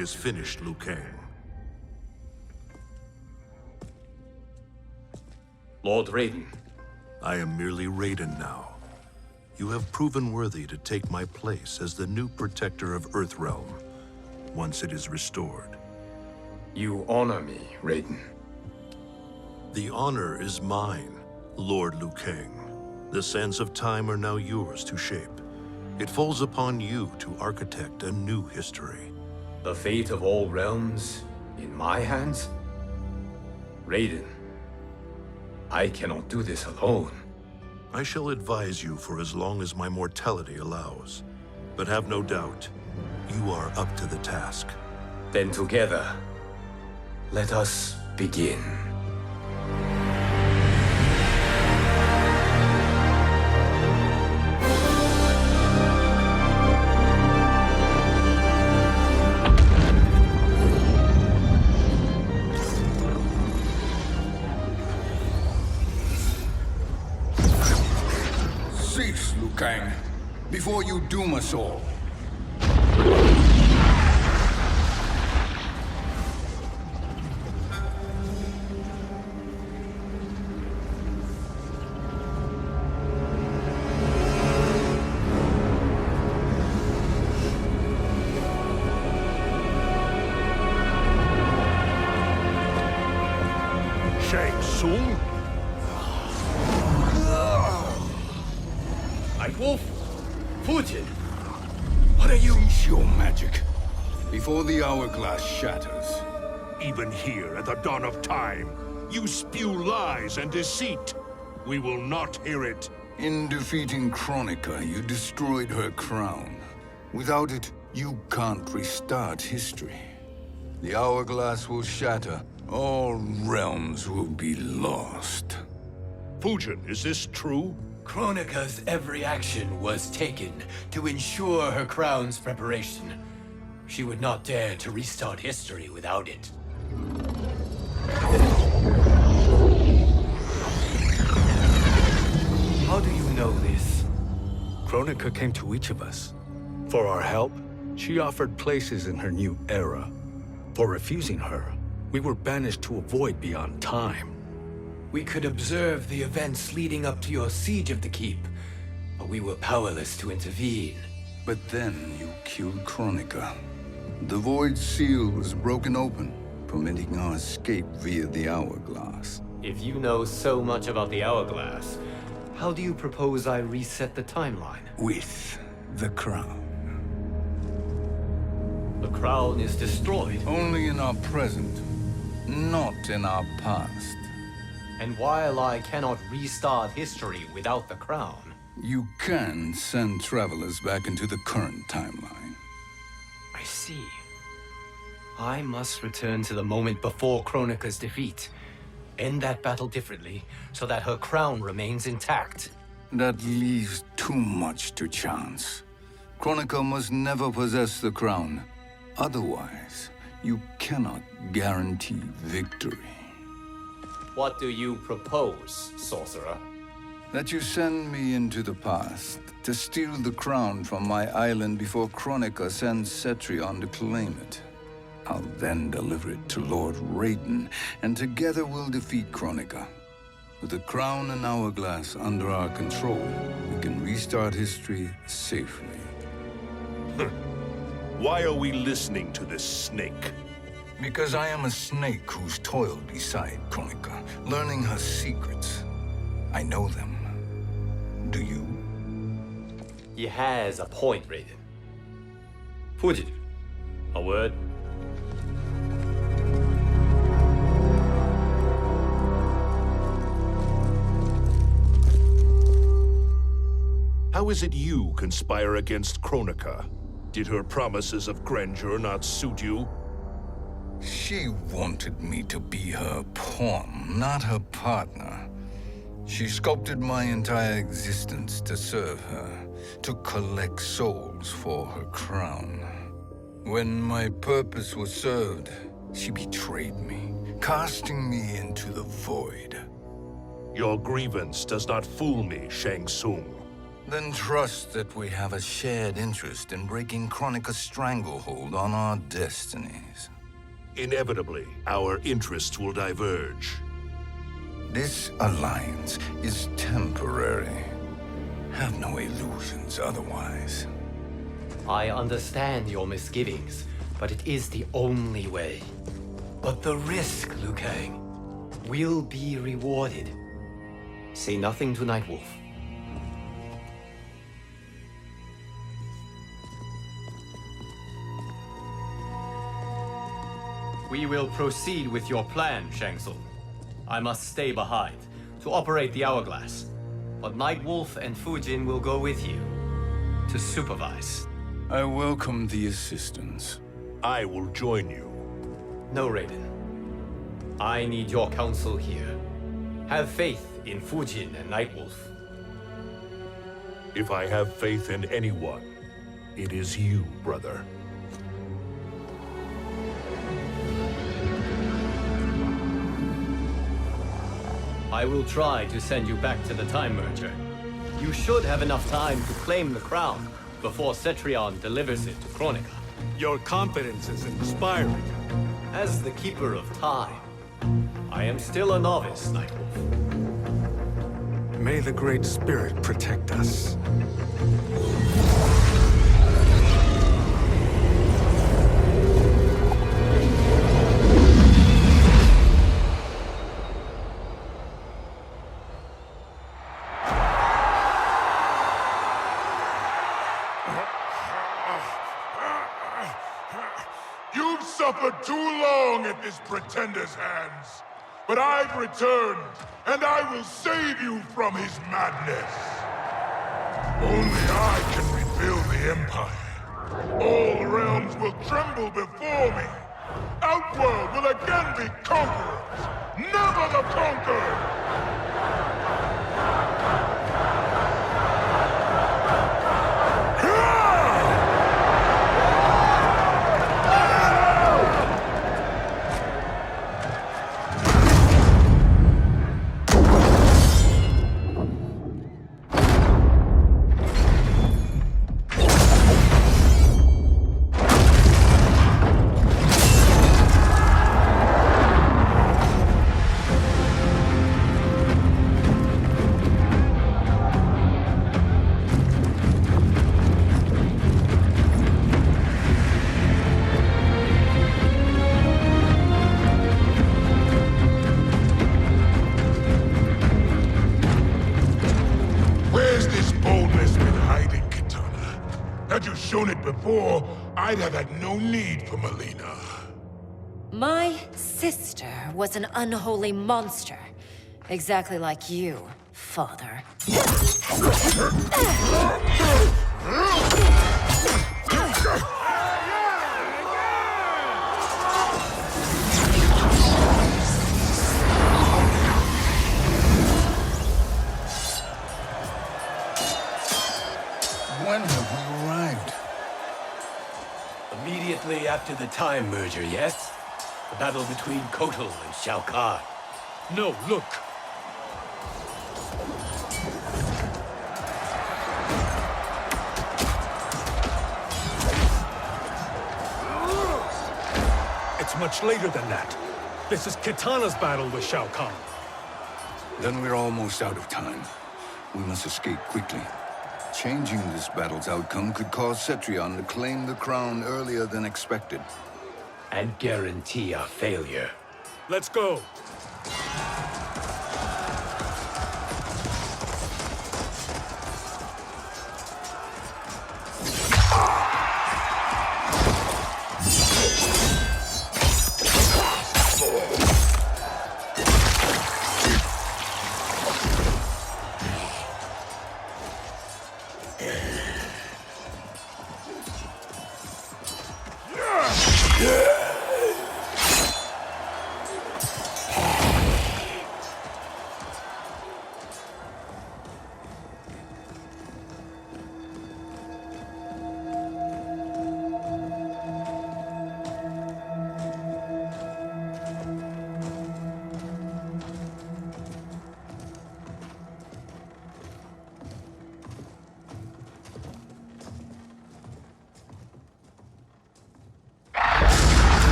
is finished, Liu Kang. Lord Raiden, I am merely Raiden now. You have proven worthy to take my place as the new protector of Earthrealm, once it is restored. you honor me, Raiden. The honor is mine, Lord Liu Kang. The sands of time are now yours to shape. It falls upon you to architect a new history. The fate of all realms in my hands? Raiden, I cannot do this alone. I shall advise you for as long as my mortality allows. But have no doubt, you are up to the task. Then together, let us begin. Cease, Liu Kang, before you doom us all. Shang Tsung? Wolf, Putin, what are you? Cease your magic, before the hourglass shatters. Even here at the dawn of time, you spew lies and deceit. We will not hear it. In defeating Kronika, you destroyed her crown. Without it, you can't restart history. The hourglass will shatter. All realms will be lost. Fujin, is this true? Kronika's every action was taken to ensure her crown's preparation. She would not dare to restart history without it. How do you know this? Kronika came to each of us. For our help, she offered places in her new era. For refusing her, we were banished to a void beyond time. We could observe the events leading up to your siege of the keep, but we were powerless to intervene. But then you killed Kronika. The Void Seal was broken open, permitting our escape via the hourglass. If you know so much about the hourglass, how do you propose I reset the timeline? With the crown. The crown is destroyed. Only in our present, not in our past. And while I cannot restart history without the crown, You can send travelers back into the current timeline. I see. I must return to the moment before Kronika's defeat. End that battle differently, so that her crown remains intact. That leaves too much to chance. Kronika must never possess the crown. Otherwise, you cannot guarantee victory. What do you propose, sorcerer? That you send me into the past to steal the crown from my island before Kronika sends Cetrion to claim it. I'll then deliver it to Lord Raiden, and together we'll defeat Kronika. With the crown and hourglass under our control, we can restart history safely. Why are we listening to this snake? Because I am a snake who's toiled beside Kronika, learning her secrets. I know them. Do you? He has a point, Raiden. Fujin, a word? How is it you conspire against Kronika? Did her promises of grandeur not suit you? She wanted me to be her pawn, not her partner. She sculpted my entire existence to serve her, to collect souls for her crown. When my purpose was served, she betrayed me, casting me into the void. Your grievance does not fool me, Shang Tsung. Then trust that we have a shared interest in breaking Kronika's stranglehold on our destinies. Inevitably, our interests will diverge. This alliance is temporary. Have no illusions otherwise. I understand your misgivings, but it is the only way. But the risk, Liu Kang, will be rewarded. Say nothing to Nightwolf. We will proceed with your plan, Shang Tsung. I must stay behind to operate the Hourglass. But Nightwolf and Fujin will go with you to supervise. I welcome the assistance. I will join you. No, Raiden. I need your counsel here. Have faith in Fujin and Nightwolf. If I have faith in anyone, it is you, brother. I will try to send you back to the Time Merger. You should have enough time to claim the crown before Cetrion delivers it to Kronika. Your confidence is inspiring. As the Keeper of Time, I am still a novice, Nightwolf. May the Great Spirit protect us. You've suffered too long at this pretender's hands. But I've returned, and I will save you from his madness. Only I can rebuild the Empire. All realms will tremble before me. Outworld will again be conquerors, never the conquered! Had you shown it before, I'd have had no need for Melina. My sister was an unholy monster. Exactly like you, father. When have we arrived? Immediately after the Time Merger, yes? The battle between Kotal and Shao Kahn. No, look! It's much later than that. This is Kitana's battle with Shao Kahn. Then we're almost out of time. We must escape quickly. Changing this battle's outcome could cause Cetrion to claim the crown earlier than expected. And guarantee our failure. Let's go!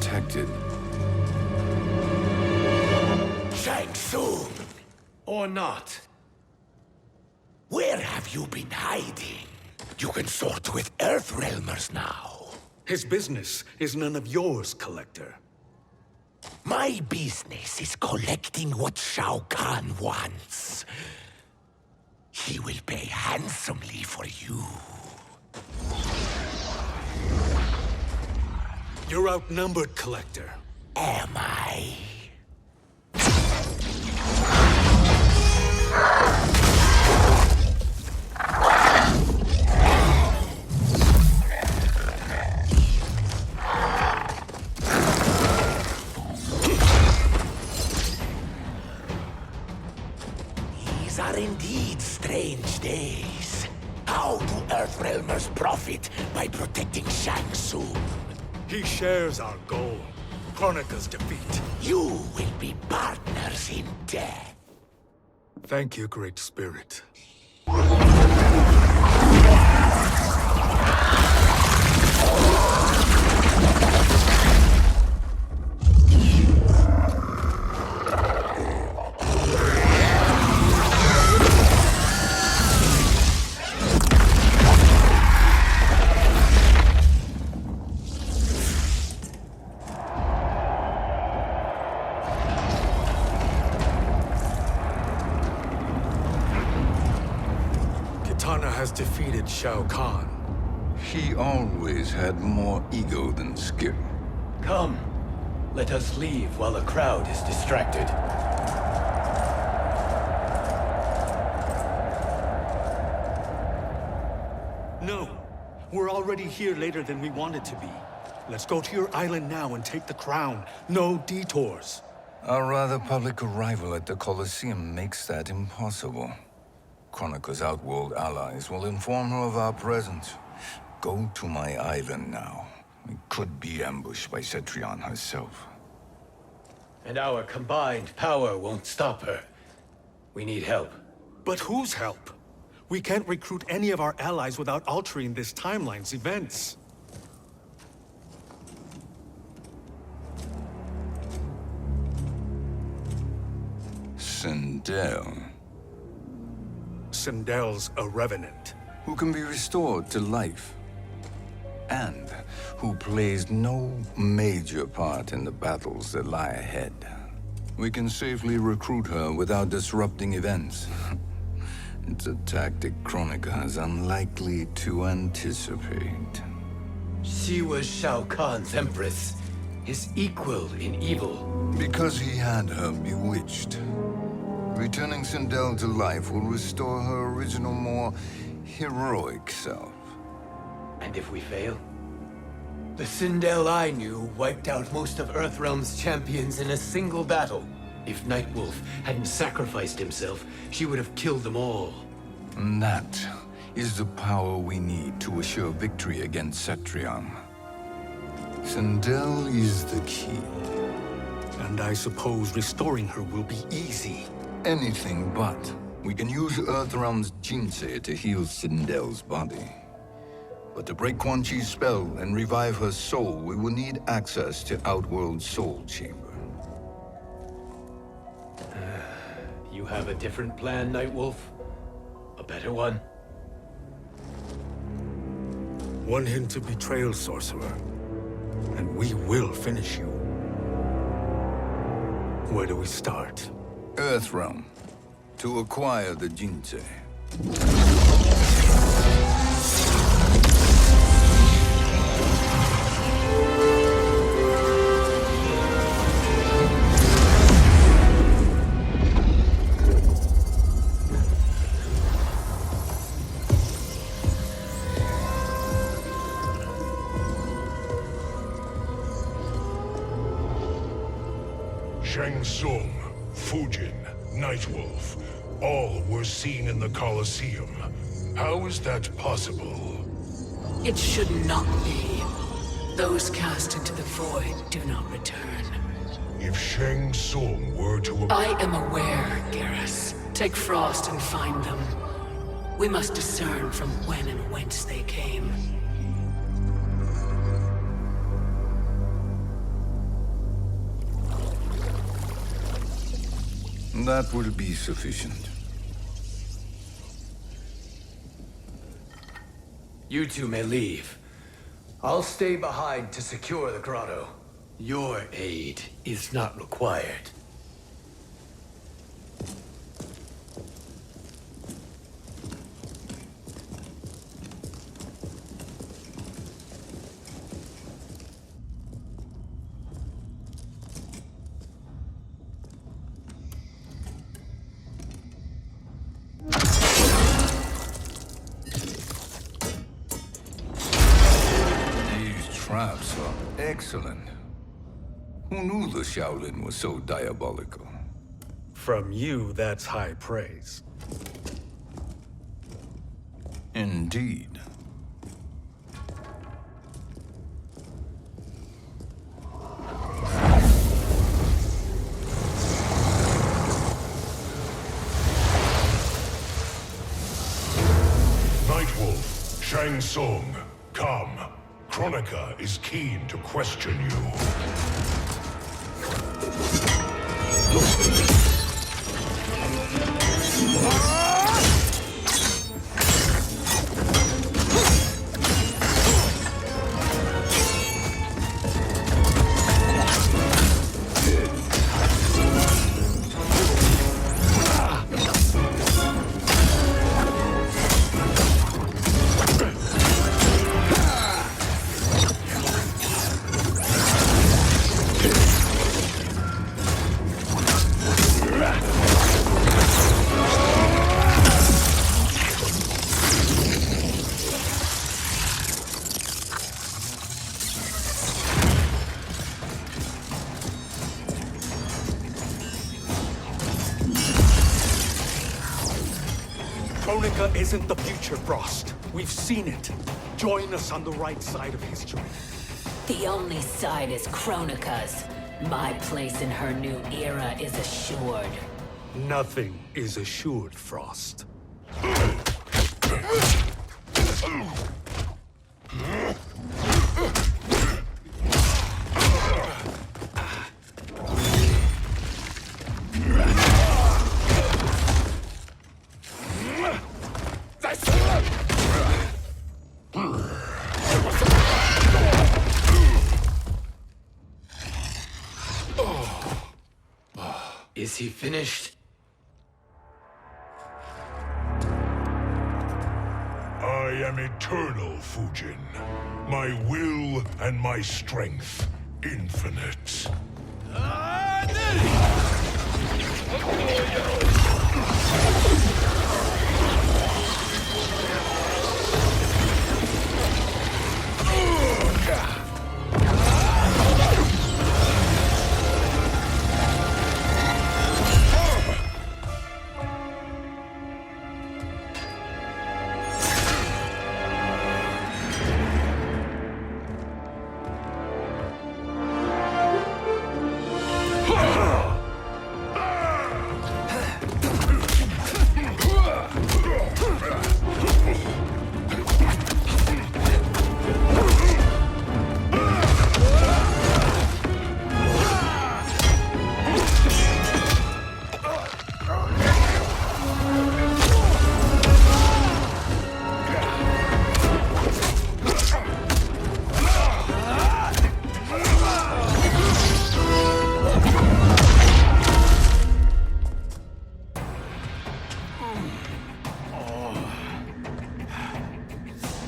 protected. Shang Tsung! Or not. Where have you been hiding? You can sort with Earthrealmers now. His business is none of yours, Collector. My business is collecting what Shao Kahn wants. He will pay handsomely for you. You're outnumbered, Collector. Am I? These are indeed strange days. How do Earthrealmers profit by protecting Shang Tsung? He shares our goal. Kronika's defeat. You will be partners in death. Thank you, Great Spirit. Kitana has defeated Shao Kahn. He always had more ego than skill. Come, let us leave while the crowd is distracted. No, we're already here later than we wanted to be. Let's go to your island now and take the crown. No detours. Our rather public arrival at the Colosseum makes that impossible. Kronika's outworld allies will inform her of our presence. Go to my island now. We could be ambushed by Cetrion herself. And our combined power won't stop her. We need help. But whose help? We can't recruit any of our allies without altering this timeline's events. Sindel, Sindel's a revenant. who can be restored to life, and who plays no major part in the battles that lie ahead. We can safely recruit her without disrupting events. It's a tactic Kronika is unlikely to anticipate. She was Shao Kahn's empress, his equal in evil. Because he had her bewitched. Returning Sindel to life will restore her original, more heroic self. And if we fail? The Sindel I knew wiped out most of Earthrealm's champions in a single battle. If Nightwolf hadn't sacrificed himself, she would have killed them all. And that is the power we need to assure victory against Cetrion. Sindel is the key. And I suppose restoring her will be easy. Anything but. We can use Earthrealm's Jinsei to heal Sindel's body. But to break Quan Chi's spell and revive her soul, we will need access to Outworld's Soul Chamber. You have a different plan, Nightwolf? A better one? One hint of betrayal, Sorcerer, and we will finish you. Where do we start? Earthrealm. To acquire the Jinsei. Shang Tsung, Fujin, Nightwolf, all were seen in the Colosseum. How is that possible? It should not be. Those cast into the void do not return. If Shang Tsung were to... I am aware, Garrus. Take Frost and find them. We must discern from when and whence they came. That will be sufficient. You two may leave. I'll stay behind to secure the grotto. Your aid is not required. Traps are excellent. Who knew the Shaolin was so diabolical? From you, that's high praise. Indeed. Nightwolf, Shang Tsung, come. Kronika is keen to question you. Kronika isn't the future, Frost. We've seen it. Join us on the right side of history. The only side is Kronika's. My place in her new era is assured. Nothing is assured, Frost. Is he finished? I am eternal, Fujin. My will and my strength, infinite.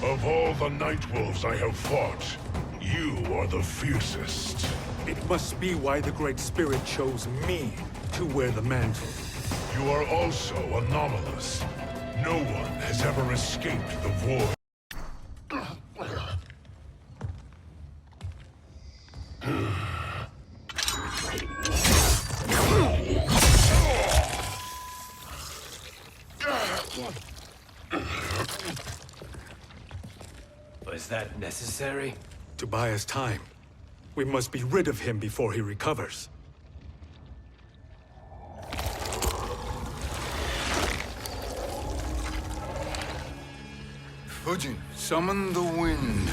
Of all the Nightwolves I have fought, you are the fiercest. It must be why the Great Spirit chose me to wear the mantle. You are also anomalous. No one has ever escaped the void. Was that necessary? To buy us time. We must be rid of him before he recovers. Fujin, summon the wind.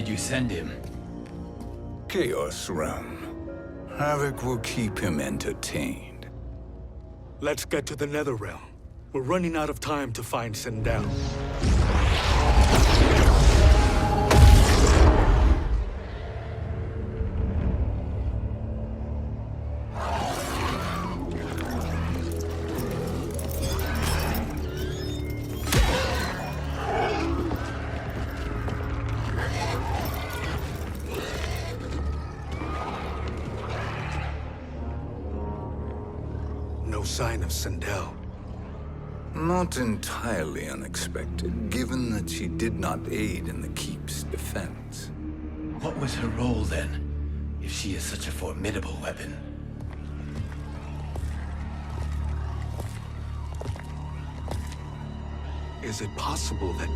did you send him? Chaos Realm. Havoc will keep him entertained. Let's get to the Netherrealm. We're running out of time to find Sindel. No sign of Sindel. Not entirely unexpected, given that she did not aid in the Keep's defense. What was her role then, if she is such a formidable weapon? Is it possible that...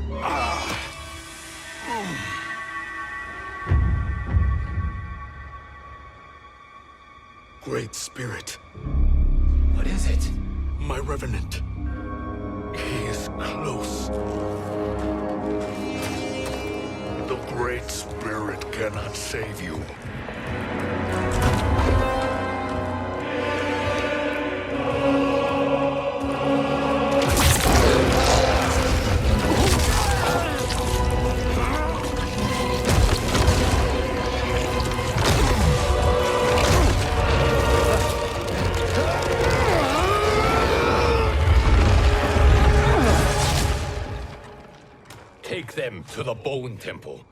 Great Spirit. What is it? My Revenant. He is close. The Great Spirit cannot save you. Take them to the Bone Temple.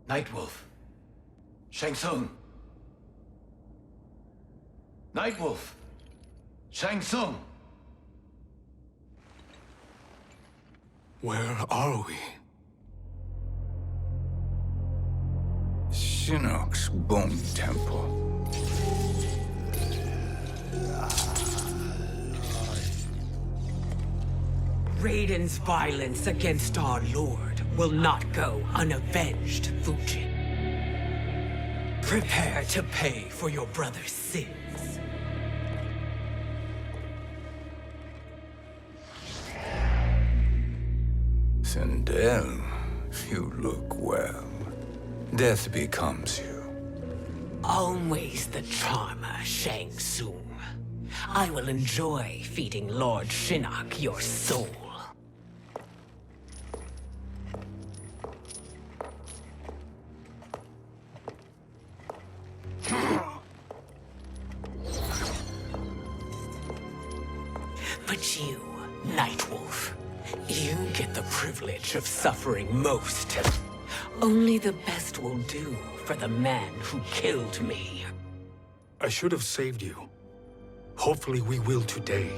Nightwolf. Shang Tsung. Nightwolf. Shang Tsung. Where are we? Shinnok's Bone Temple. Raiden's violence against our Lord will not go unavenged, Fujin. Prepare to pay for your brother's sins. Sindel, you look well. Death becomes you. Always the charmer, Shang Tsung. I will enjoy feeding Lord Shinnok your soul. But you, Nightwolf, you get the privilege of suffering most. Only the best will do for the man who killed me. I should have saved you. Hopefully we will today.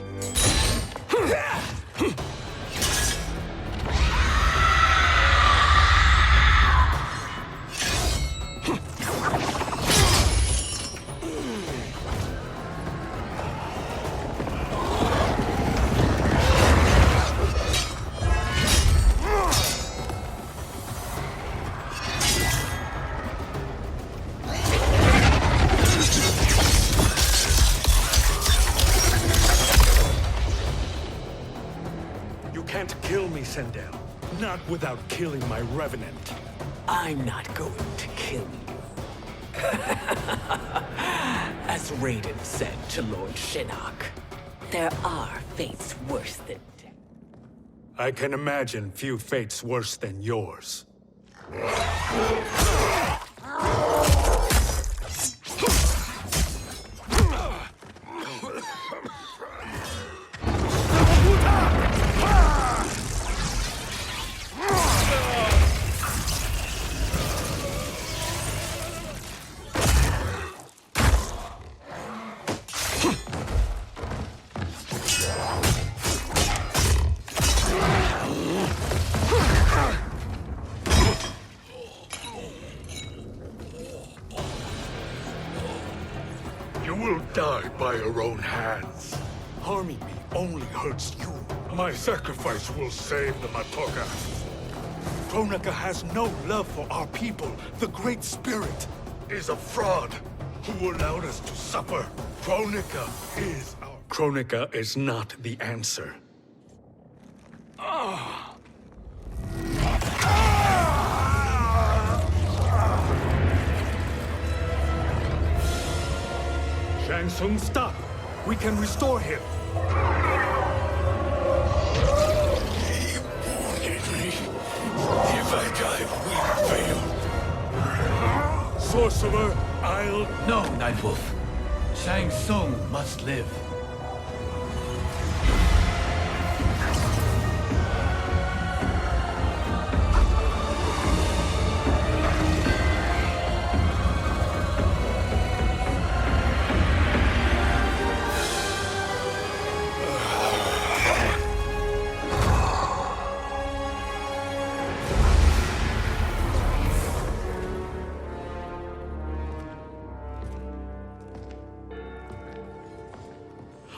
You can't kill me, Sindel. Not without killing my Revenant. I'm not going to kill you. As Raiden said to Lord Shinnok, there are fates worse than death. I can imagine few fates worse than yours. You will die by your own hands. Harming me only hurts you. My sacrifice will save the Matoka. Kronika has no love for our people. The Great Spirit is a fraud who allowed us to suffer. Kronika is not the answer. Shang Tsung, stop! We can restore him. He wounded me. If I die, we fail. Sorcerer, I'll... No, Nightwolf. Shang Tsung must live.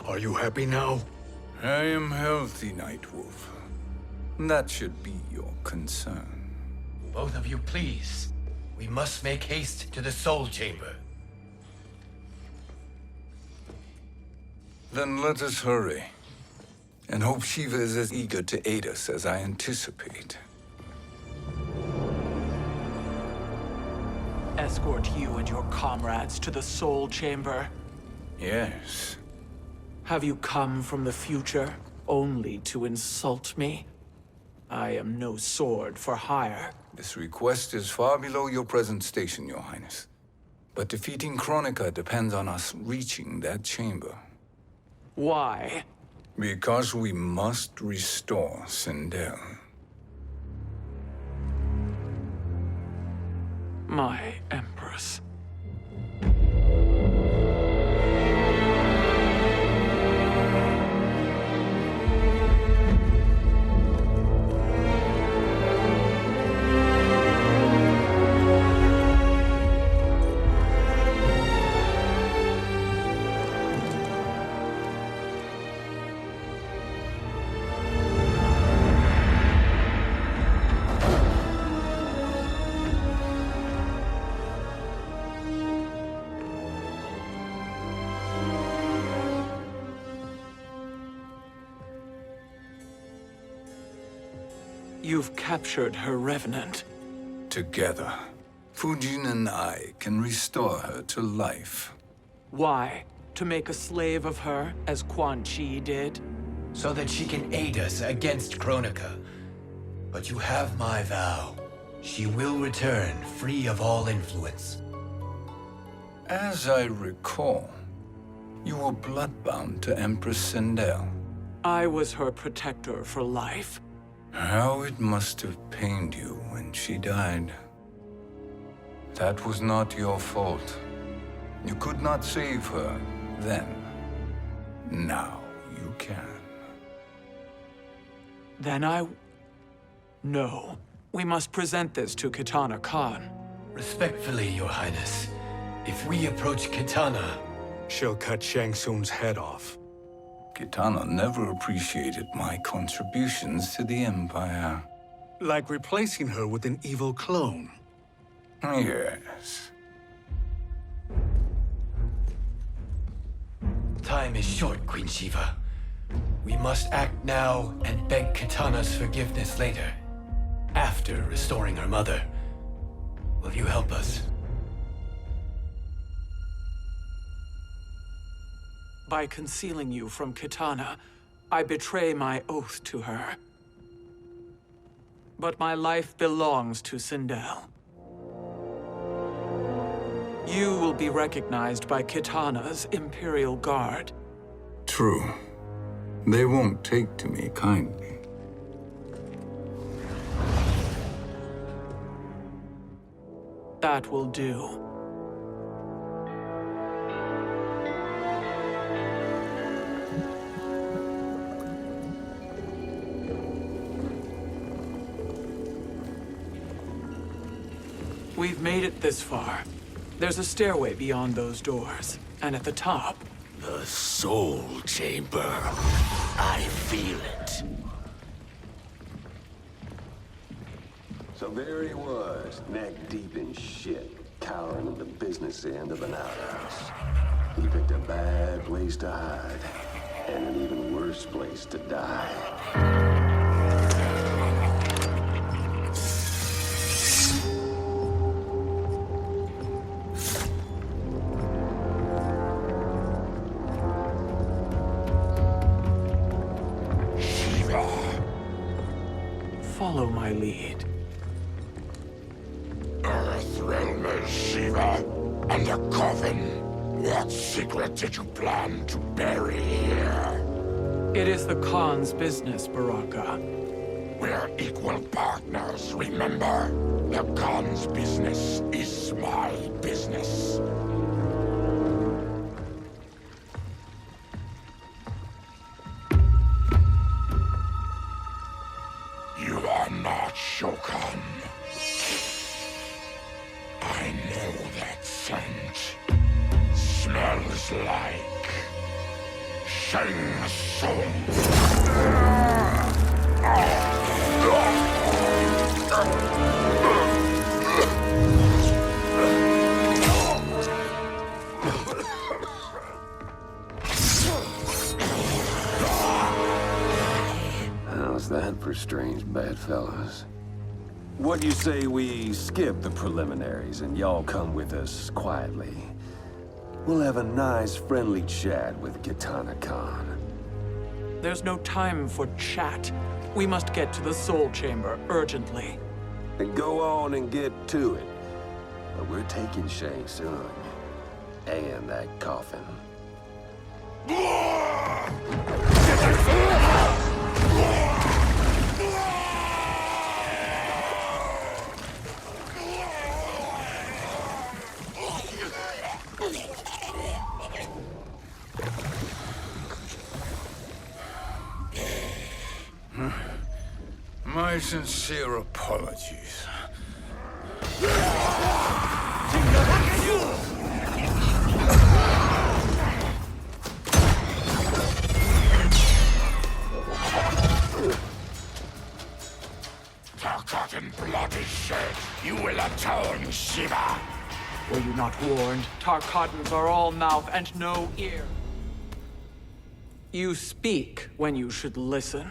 Are you happy now? I am healthy, Nightwolf. That should be your concern. Both of you, please. We must make haste to the Soul Chamber. Then let us hurry. And hope Shiva is as eager to aid us as I anticipate. Escort you and your comrades to the Soul Chamber. Yes. Have you come from the future only to insult me? I am no sword for hire. This request is far below your present station, Your Highness. But defeating Kronika depends on us reaching that chamber. Why? Because we must restore Sindel. My Empress. You've captured her revenant. Together, Fujin and I can restore her to life. Why? To make a slave of her, as Quan Chi did? So that she can aid us against Kronika. But you have my vow. She will return free of all influence. As I recall, you were bloodbound to Empress Sindel. I was her protector for life. How it must have pained you when she died. That was not your fault. You could not save her then. Now you can. Then No. We must present this to Kitana Khan. Respectfully, Your Highness, if we approach Kitana... She'll cut Shang Tsung's head off. Kitana never appreciated my contributions to the Empire. Like replacing her with an evil clone. Yes. Time is short, Queen Shiva. We must act now and beg Kitana's forgiveness later. After restoring her mother. Will you help us? By concealing you from Kitana, I betray my oath to her. But my life belongs to Sindel. You will be recognized by Kitana's Imperial Guard. True. They won't take to me kindly. That will do. We've made it this far. There's a stairway beyond those doors, and at the top... The Soul Chamber. I feel it. there he was, neck deep in shit, cowering at the business end of an outhouse. He picked a bad place to hide, and an even worse place to die. Follow my lead. Earthrealm is Shiva, and a coffin. What secret did you plan to bury here? It is the Khan's business, Baraka. We're equal partners, remember? The Khan's business is my business. You are not Shokan. I know that scent. Smells like Shang Tsung. How's that for strange bedfellows? What do you say we skip the preliminaries and y'all come with us quietly? We'll have a nice, friendly chat with Kitana Khan. There's no time for chat. We must get to the Soul Chamber urgently. And go on and get to it. But we're taking Shang Tsung. And that coffin. My sincere apologies. Tarkatan blood is shed. You will atone, Shiva. Were you not warned? Tarkatans are all mouth and no ear. You speak when you should listen.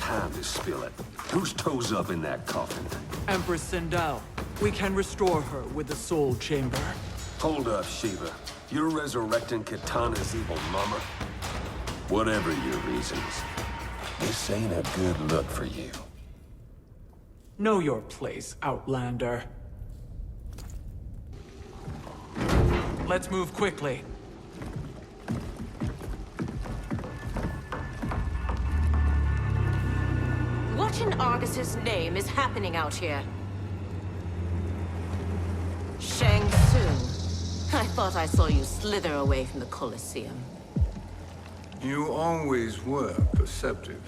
Time to spill it. Whose toes up in that coffin? Empress Sindel, we can restore her with the Soul Chamber. Hold up, Shiva. You're resurrecting Kitana's evil mama? Whatever your reasons, this ain't a good look for you. Know your place, Outlander. Let's move quickly. What in Argus's name is happening out here? Shang Tsung. I thought I saw you slither away from the Colosseum. You always were perceptive.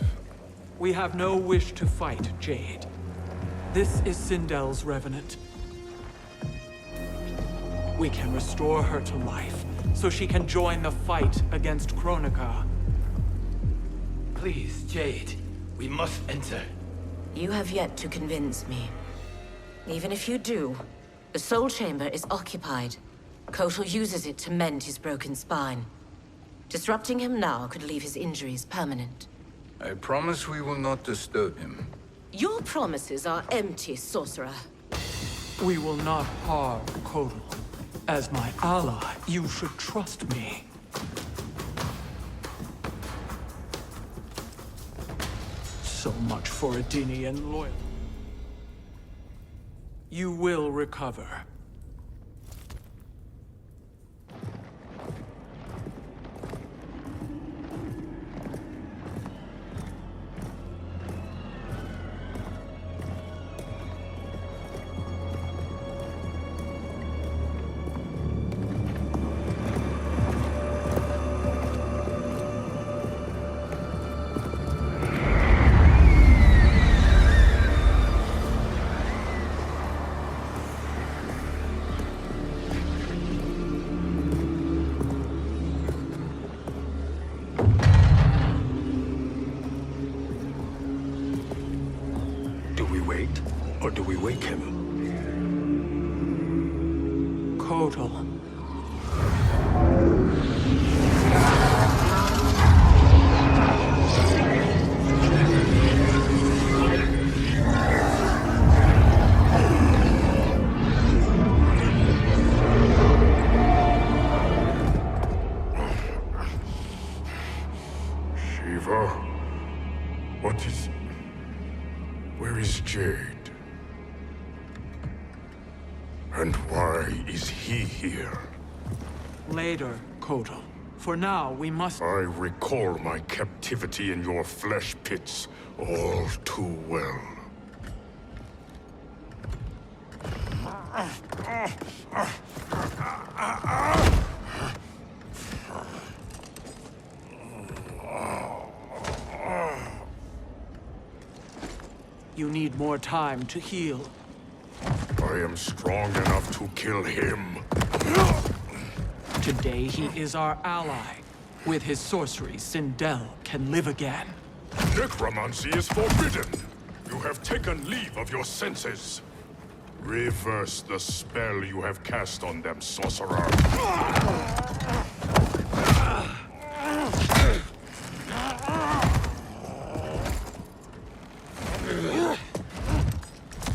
We have no wish to fight, Jade. This is Sindel's revenant. We can restore her to life, so she can join the fight against Kronika. Please, Jade. We must enter. You have yet to convince me. Even if you do, the Soul Chamber is occupied. Kotal uses it to mend his broken spine. Disrupting him now could leave his injuries permanent. I promise we will not disturb him. Your promises are empty, sorcerer. We will not harm Kotal. As my ally, you should trust me. So much for Adenian loyalty. You will recover. wake him. Kotal. Shiva? What is... Where is Jade? And why is he here? Later, Kotal. For now, we must... I recall my captivity in your flesh pits all too well. You need more time to heal. I am strong enough to kill him. Today, he is our ally. With his sorcery, Sindel can live again. Necromancy is forbidden. You have taken leave of your senses. Reverse the spell you have cast on them, sorcerer.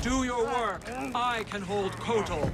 Do your work. I can hold Kotal.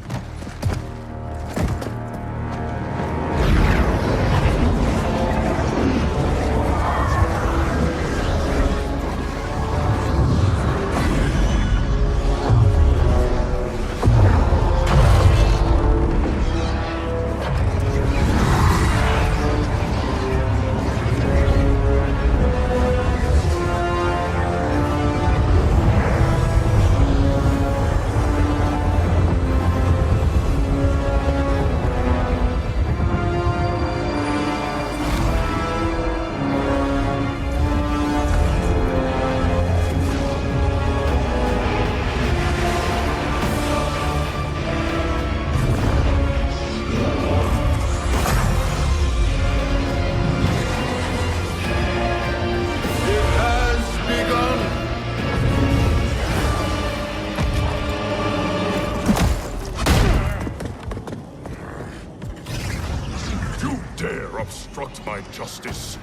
Obstruct my justice.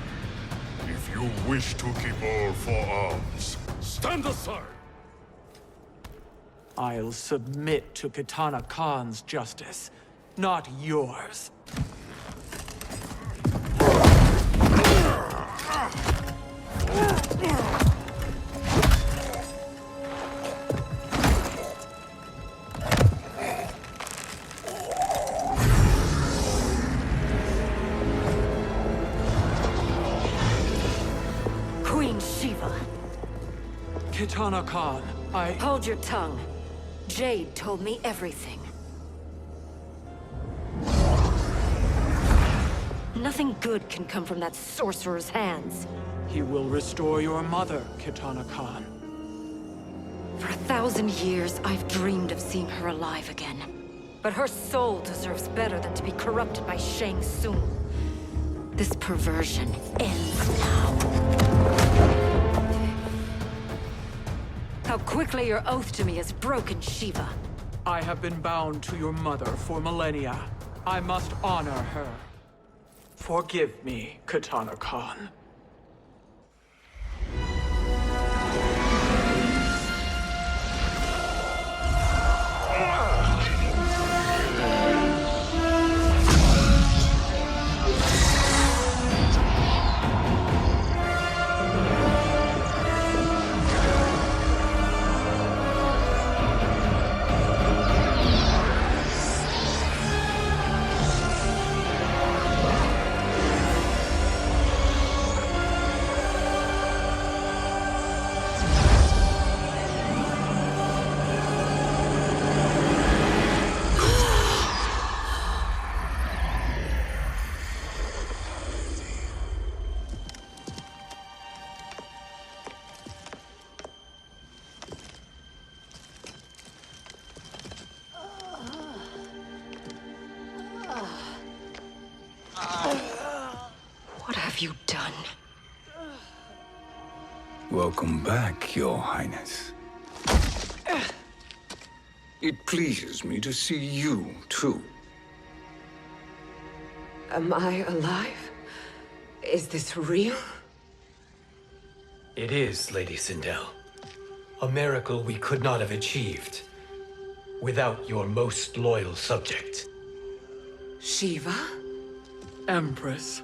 If you wish to keep all four arms, stand aside! I'll submit to Kitana Khan's justice, not yours. Queen Shiva. Kitana Khan, Hold your tongue. Jade told me everything. Nothing good can come from that sorcerer's hands. He will restore your mother, Kitana Khan. For 1,000 years, I've dreamed of seeing her alive again. But her soul deserves better than to be corrupted by Shang Tsung. This perversion ends now. How quickly your oath to me has broken, Shiva. I have been bound to your mother for millennia. I must honor her. Forgive me, Kitana Khan. What have you done? Welcome back, Your Highness. It pleases me to see you, too. Am I alive? Is this real? It is, Lady Sindel. A miracle we could not have achieved without your most loyal subject. Shiva? Empress,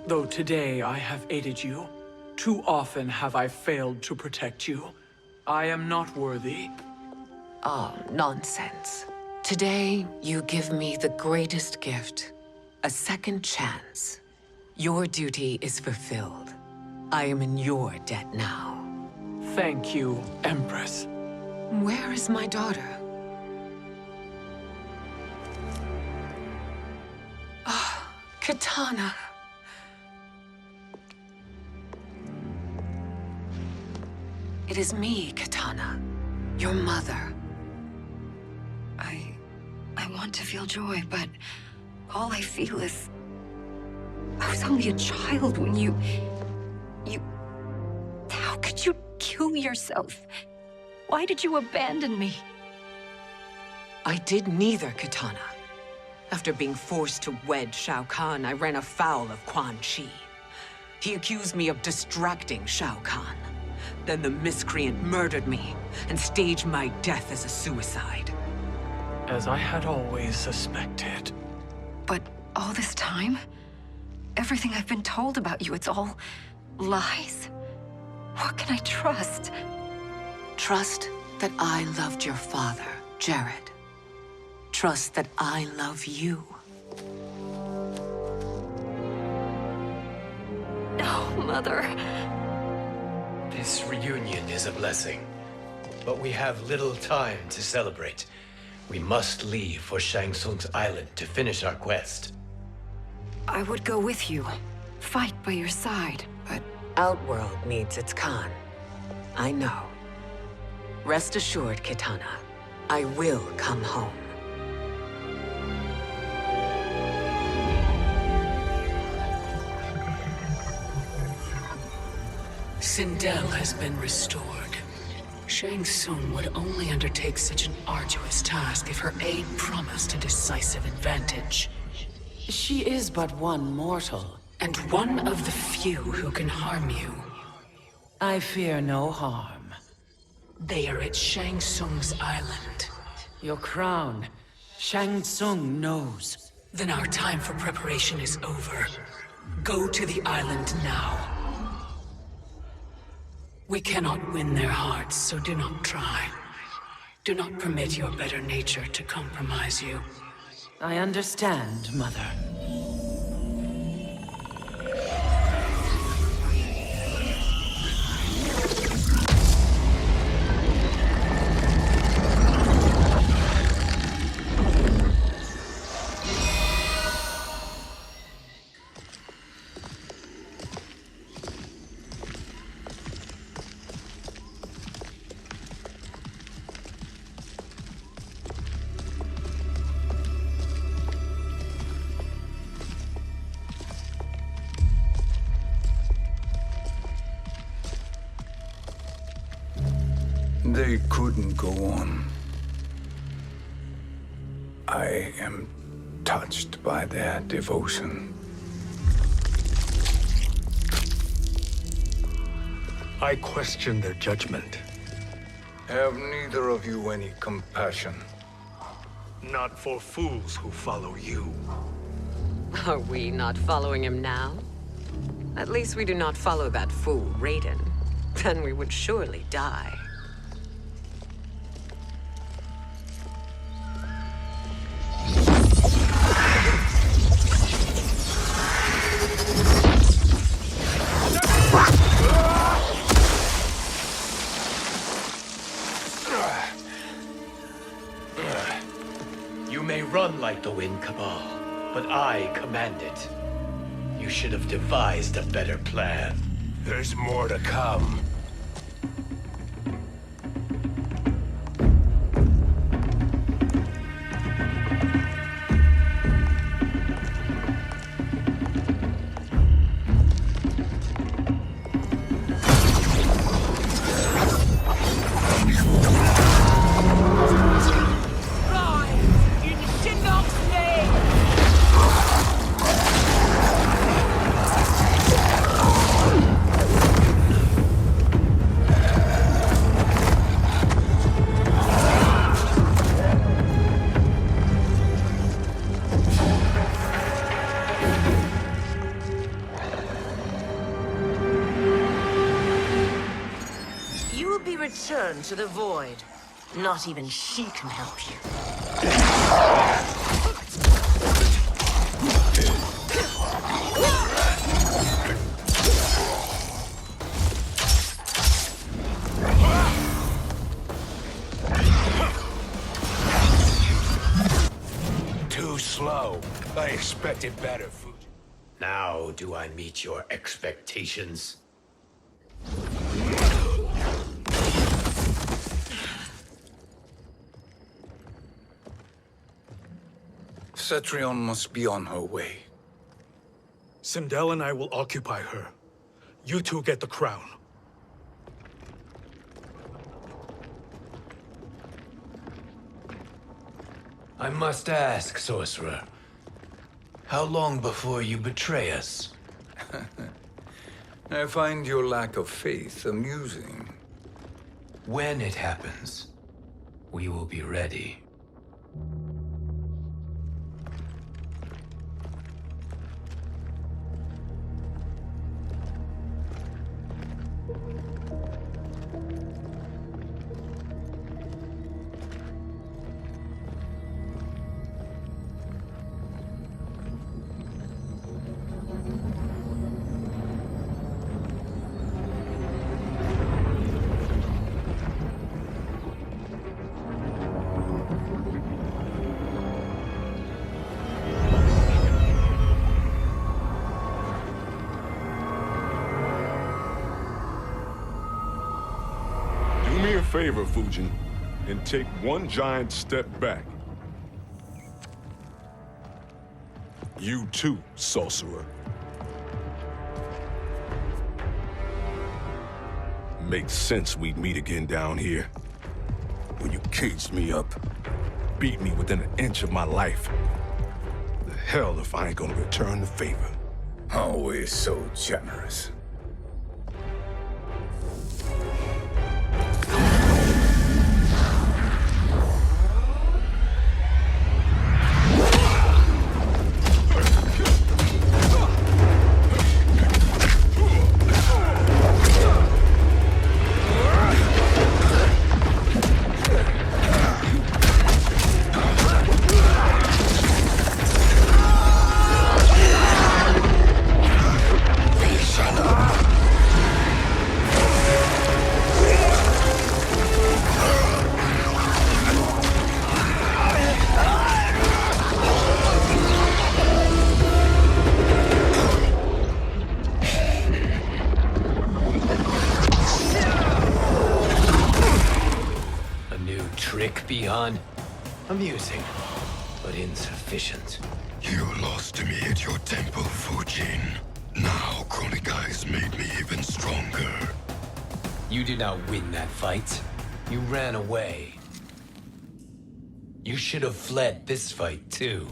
though today I have aided you, too often have I failed to protect you. I am not worthy. Oh, nonsense. Today, you give me the greatest gift. A second chance. Your duty is fulfilled. I am in your debt now. Thank you, Empress. Where is my daughter? Ah, Katana. It is me, Katana. Your mother. I want to feel joy, but all I feel is... I was only a child when you... How could you kill yourself? Why did you abandon me? I did neither, Katana. After being forced to wed Shao Kahn, I ran afoul of Quan Chi. He accused me of distracting Shao Kahn. Then the miscreant murdered me and staged my death as a suicide. As I had always suspected. But all this time? Everything I've been told about you, it's all lies? What can I trust? Trust that I loved your father, Jared. Trust that I love you. No, Mother. This reunion is a blessing, but we have little time to celebrate. We must leave for Shang Tsung's island to finish our quest. I would go with you. Fight by your side. But Outworld needs its Khan. I know. Rest assured, Kitana. I will come home. Sindel has been restored. Shang Tsung would only undertake such an arduous task if her aid promised a decisive advantage. She is but one mortal. And one of the few who can harm you. I fear no harm. They are at Shang Tsung's island. Your crown. Shang Tsung knows. Then our time for preparation is over. Go to the island now. We cannot win their hearts, so do not try. Do not permit your better nature to compromise you. I understand, Mother. They couldn't go on. I am touched by their devotion. I question their judgment. Have neither of you any compassion? Not for fools who follow you. Are we not following him now? At least we do not follow that fool, Raiden. Then we would surely die. You may run like the wind, Cabal, but I command it. You should have devised a better plan. There's more to come. return to the void. Not even she can help you. Too slow. I expected better, Fuji. Now do I meet your expectations? Cetrion must be on her way. Sindel and I will occupy her. You two get the crown. I must ask, sorcerer. How long before you betray us? I find your lack of faith amusing. When it happens, we will be ready. Do me a favor, Fujin, and take one giant step back. You too, sorcerer. Makes sense we'd meet again down here. When you caged me up, beat me within an inch of my life. The hell if I ain't gonna return the favor. Always so generous. Beyond amusing, but insufficient. You lost to me at your temple, Fujin. Now Kronika has made me even stronger. You did not win that fight. You ran away. You should have fled this fight, too.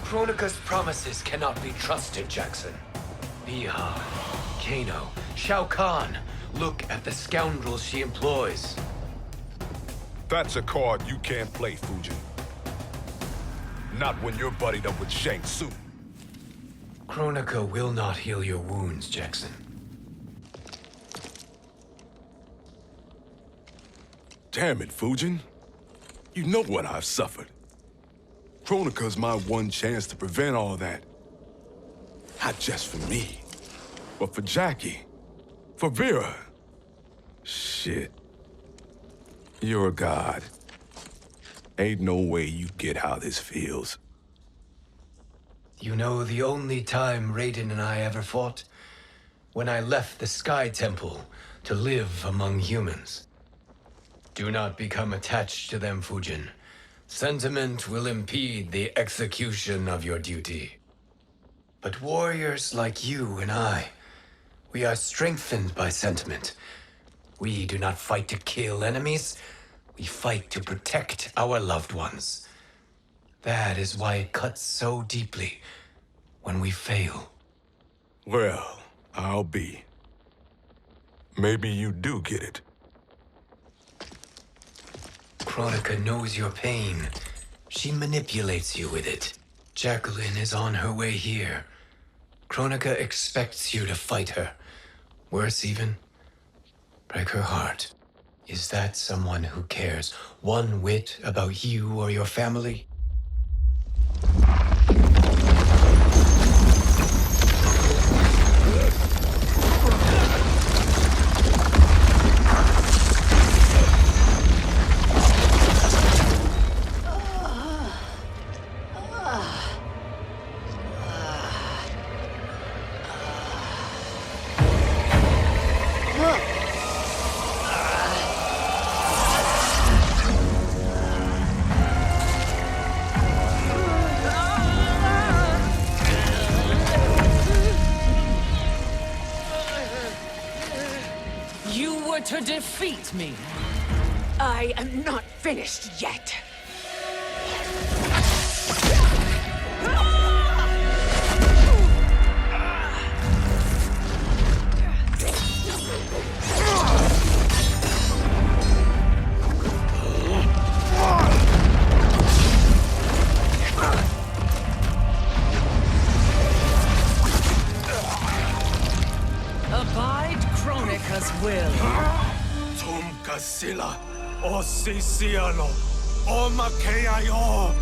Kronika's promises cannot be trusted, Jackson. Bihan, Kano, Shao Kahn. Look at the scoundrels she employs. That's a card you can't play, Fujin. Not when you're buddied up with Shang Tsung. Kronika will not heal your wounds, Jackson. Damn it, Fujin. You know what I've suffered. Kronika's my one chance to prevent all that. Not just for me, but for Jackie, for Vera. Shit. You're a god. Ain't no way you get how this feels. You know the only time Raiden and I ever fought? When I left the Sky Temple to live among humans. Do not become attached to them, Fujin. Sentiment will impede the execution of your duty. But warriors like you and I, We are strengthened by sentiment. We do not fight to kill enemies. We fight to protect our loved ones. That is why it cuts so deeply when we fail. Well, I'll be. Maybe you do get it. Kronika knows your pain. She manipulates you with it. Jacqueline is on her way here. Kronika expects you to fight her. Worse even, break her heart. Is that someone who cares one whit about you or your family? To defeat me. I am not finished yet. Abide Kronika's will. Sila, o Sisialo, o Makeayo.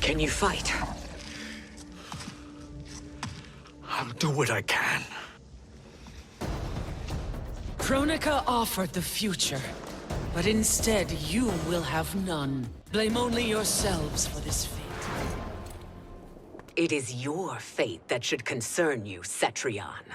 Can you fight? I'll do what I can. Kronika offered the future, but instead you will have none. Blame only yourselves for this fate. It is your fate that should concern you, Cetrion.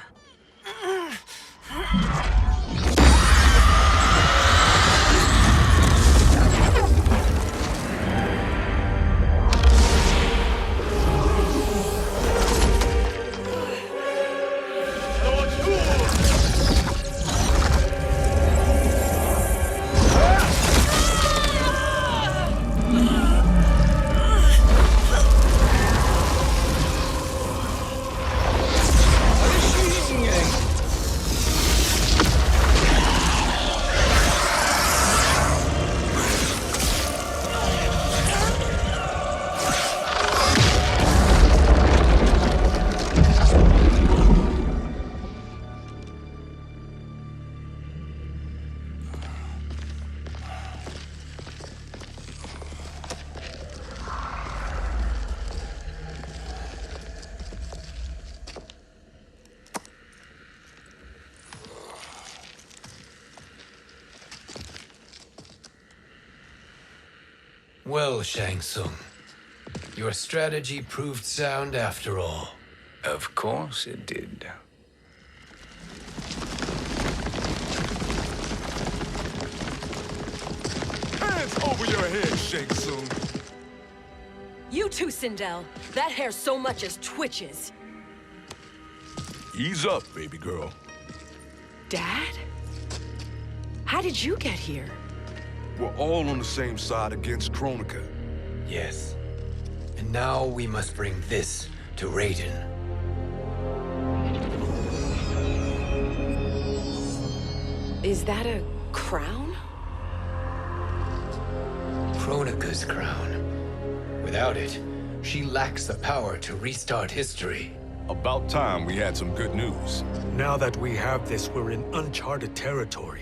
Well, Shang Tsung, your strategy proved sound after all. Of course it did. Hands over your head, Shang Tsung. You too, Sindel. That hair so much as twitches. Ease up, baby girl. Dad? How did you get here? We're all on the same side against Kronika. Yes. And now we must bring this to Raiden. Is that a crown? Kronika's crown. Without it, she lacks the power to restart history. About time we had some good news. Now that we have this, we're in uncharted territory.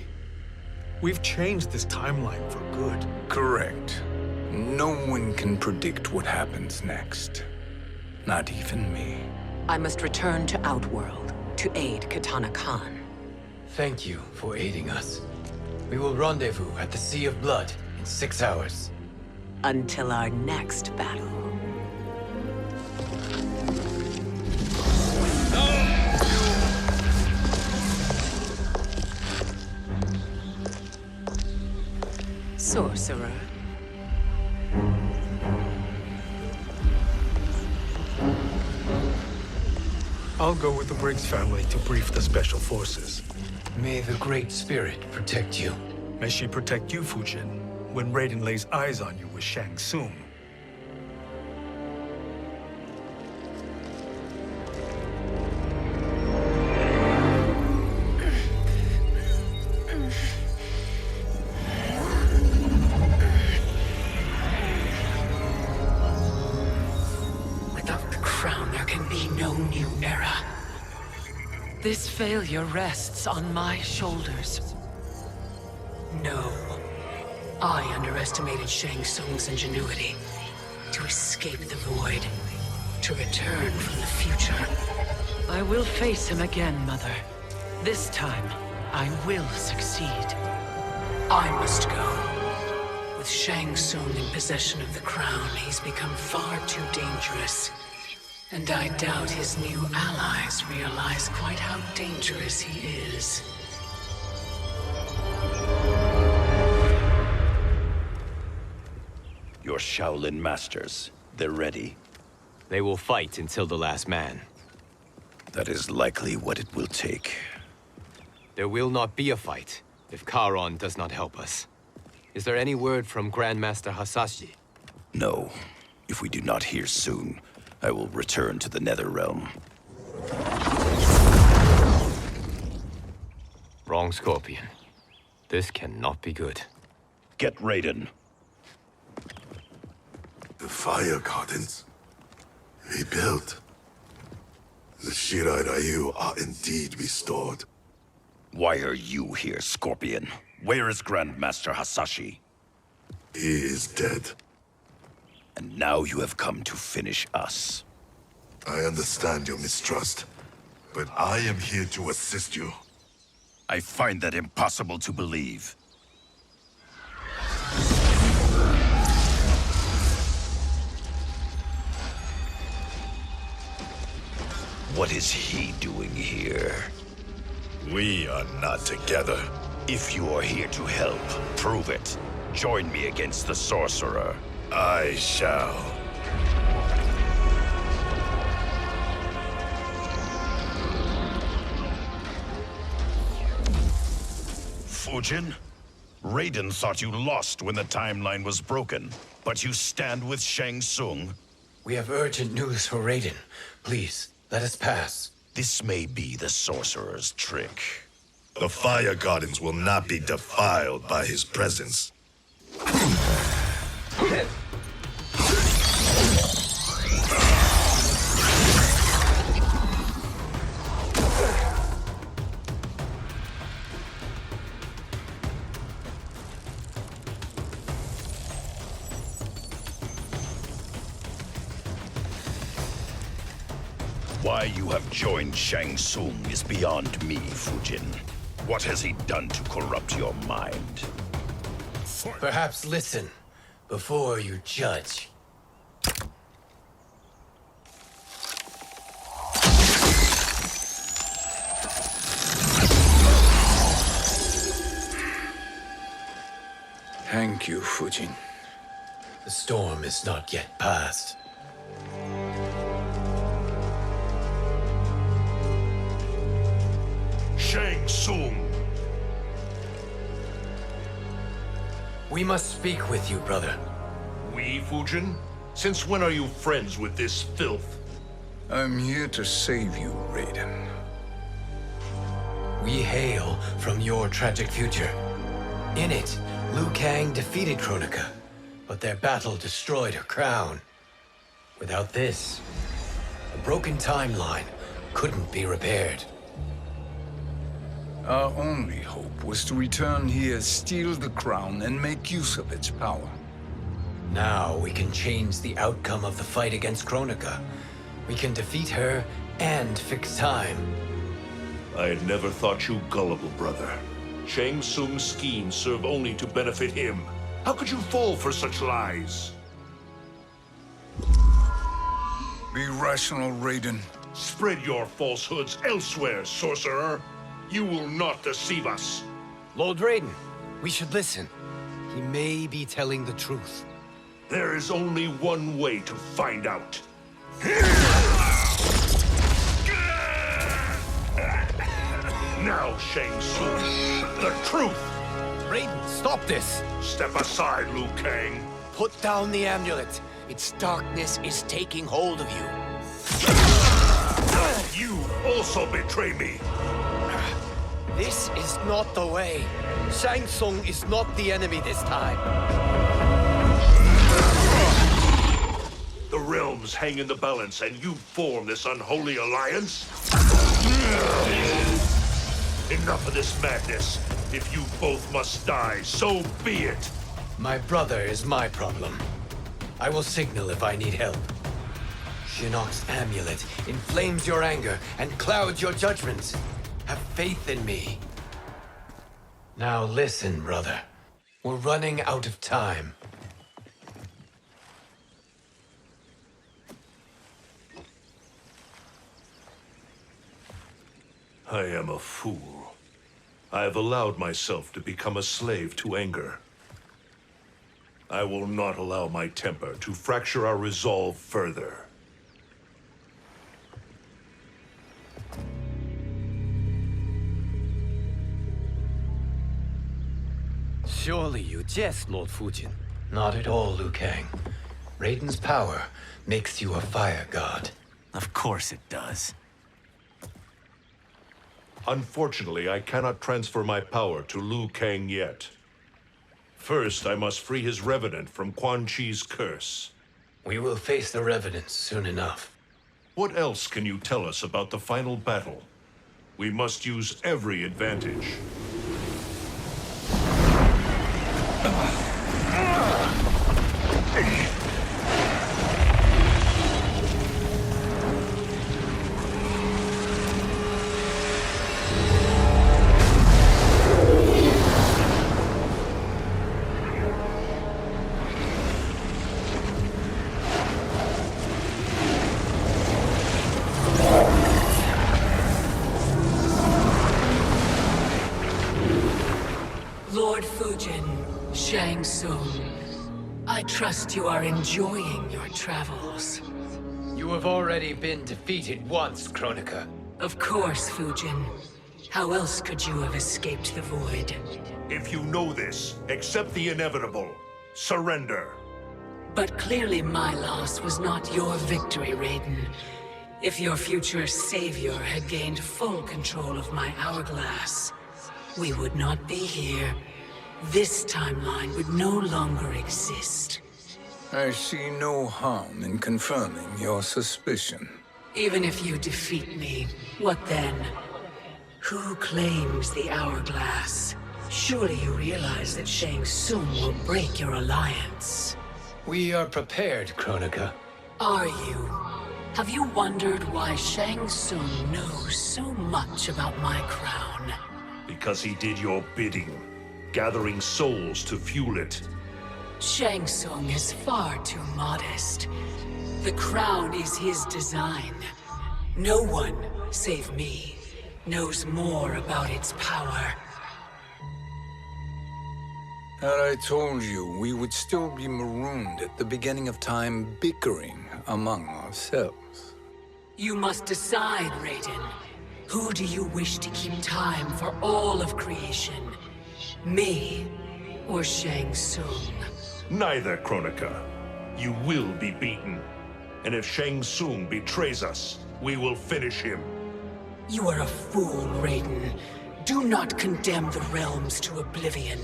We've changed this timeline for good. Correct. No one can predict what happens next. Not even me. I must return to Outworld to aid Katana Khan. Thank you for aiding us. We will rendezvous at the Sea of Blood in 6 hours. Until our next battle. sorcerer. I'll go with the Briggs family to brief the Special Forces. May the Great Spirit protect you. May she protect you, Fujin, when Raiden lays eyes on you with Shang Tsung. Without the crown, there can be no new era. This failure rests on my shoulders. No. I underestimated Shang Tsung's ingenuity. To escape the void. To return from the future. I will face him again, Mother. This time, I will succeed. I must go. With Shang Tsung in possession of the crown, he's become far too dangerous. And I doubt his new allies realize quite how dangerous he is. Your Shaolin masters, they're ready. They will fight until the last man. That is likely what it will take. There will not be a fight if Charon does not help us. Is there any word from Grandmaster Hasashi? No. If we do not hear soon, I will return to the Netherrealm. Wrong, Scorpion. This cannot be good. Get Raiden. The fire gardens. Rebuilt. The Shirai Ryu are indeed restored. Why are you here, Scorpion? Where is Grandmaster Hasashi? He is dead. And now you have come to finish us. I understand your mistrust, but I am here to assist you. I find that impossible to believe. What is he doing here? We are not together. If you are here to help, prove it. Join me against the sorcerer. I shall. Fujin? Raiden thought you lost when the timeline was broken, but you stand with Shang Tsung. We have urgent news for Raiden. Please, let us pass. This may be the sorcerer's trick. The fire gardens will not be defiled by his presence. Why you have joined Shang Tsung is beyond me, Fujin. What has he done to corrupt your mind? Perhaps listen before you judge. Thank you, Fujin. The storm is not yet past. Shang Tsung! We must speak with you, brother. We, Fujin? Since when are you friends with this filth? I'm here to save you, Raiden. We hail from your tragic future. In it, Liu Kang defeated Kronika, but their battle destroyed her crown. Without this, a broken timeline couldn't be repaired. Our only hope was to return here, steal the crown, and make use of its power. Now we can change the outcome of the fight against Kronika. We can defeat her and fix time. I had never thought you gullible, brother. Shang Tsung's schemes serve only to benefit him. How could you fall for such lies? Be rational, Raiden. Spread your falsehoods elsewhere, sorcerer. You will not deceive us. Lord Raiden, we should listen. He may be telling the truth. There is only one way to find out. Now, Shang Tsung, the truth! Raiden, stop this! Step aside, Liu Kang. Put down the amulet. Its darkness is taking hold of you. You also betray me. This is not the way. Shang Tsung is not the enemy this time. The realms hang in the balance, and you form this unholy alliance? Enough of this madness. If you both must die, so be it. My brother is my problem. I will signal if I need help. Shinnok's amulet inflames your anger and clouds your judgments. Have faith in me. Now listen, brother. We're running out of time. I am a fool. I have allowed myself to become a slave to anger. I will not allow my temper to fracture our resolve further. Surely you jest, Lord Fujin. Not at all, Liu Kang. Raiden's power makes you a fire god. Of course it does. Unfortunately, I cannot transfer my power to Liu Kang yet. First, I must free his revenant from Quan Chi's curse. We will face the revenants soon enough. What else can you tell us about the final battle? We must use every advantage. Lord Fujin, Shang Tsung, I trust you are enjoying your travels. You have already been defeated once, Kronika. Of course, Fujin. How else could you have escaped the void? If you know this, accept the inevitable. Surrender. But clearly my loss was not your victory, Raiden. If your future savior had gained full control of my hourglass, we would not be here. This timeline would no longer exist. I see no harm in confirming your suspicion. Even if you defeat me, what then? Who claims the hourglass? Surely you realize that Shang Tsung will break your alliance. We are prepared, Kronika. Are you? Have you wondered why Shang Tsung knows so much about my crown? Because he did your bidding, gathering souls to fuel it. Shang Tsung is far too modest. The crown is his design. No one, save me, knows more about its power. Had I told you, we would still be marooned at the beginning of time, bickering among ourselves. You must decide, Raiden. Who do you wish to keep time for all of creation? Me or Shang Tsung? Neither, Kronika. You will be beaten. And if Shang Tsung betrays us, we will finish him. You are a fool, Raiden. Do not condemn the realms to oblivion.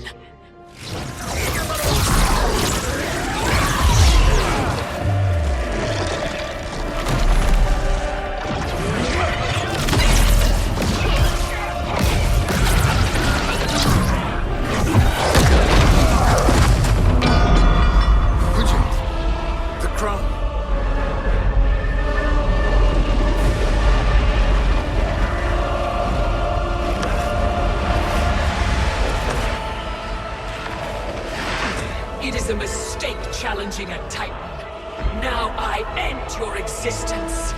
It is a mistake challenging a Titan. Now I end your existence.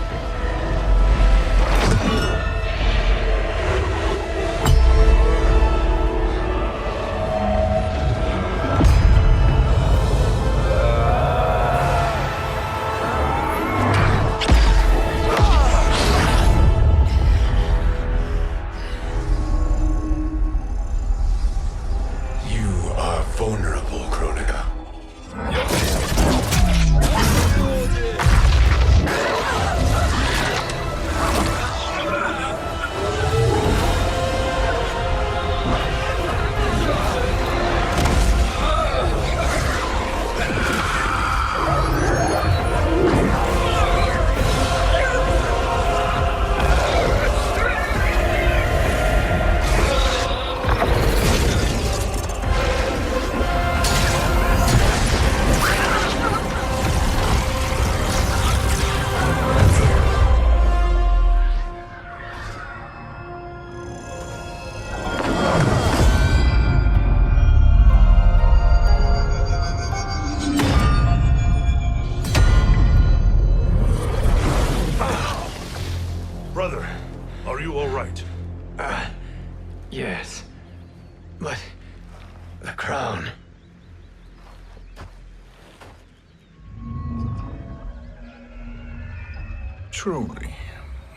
Truly,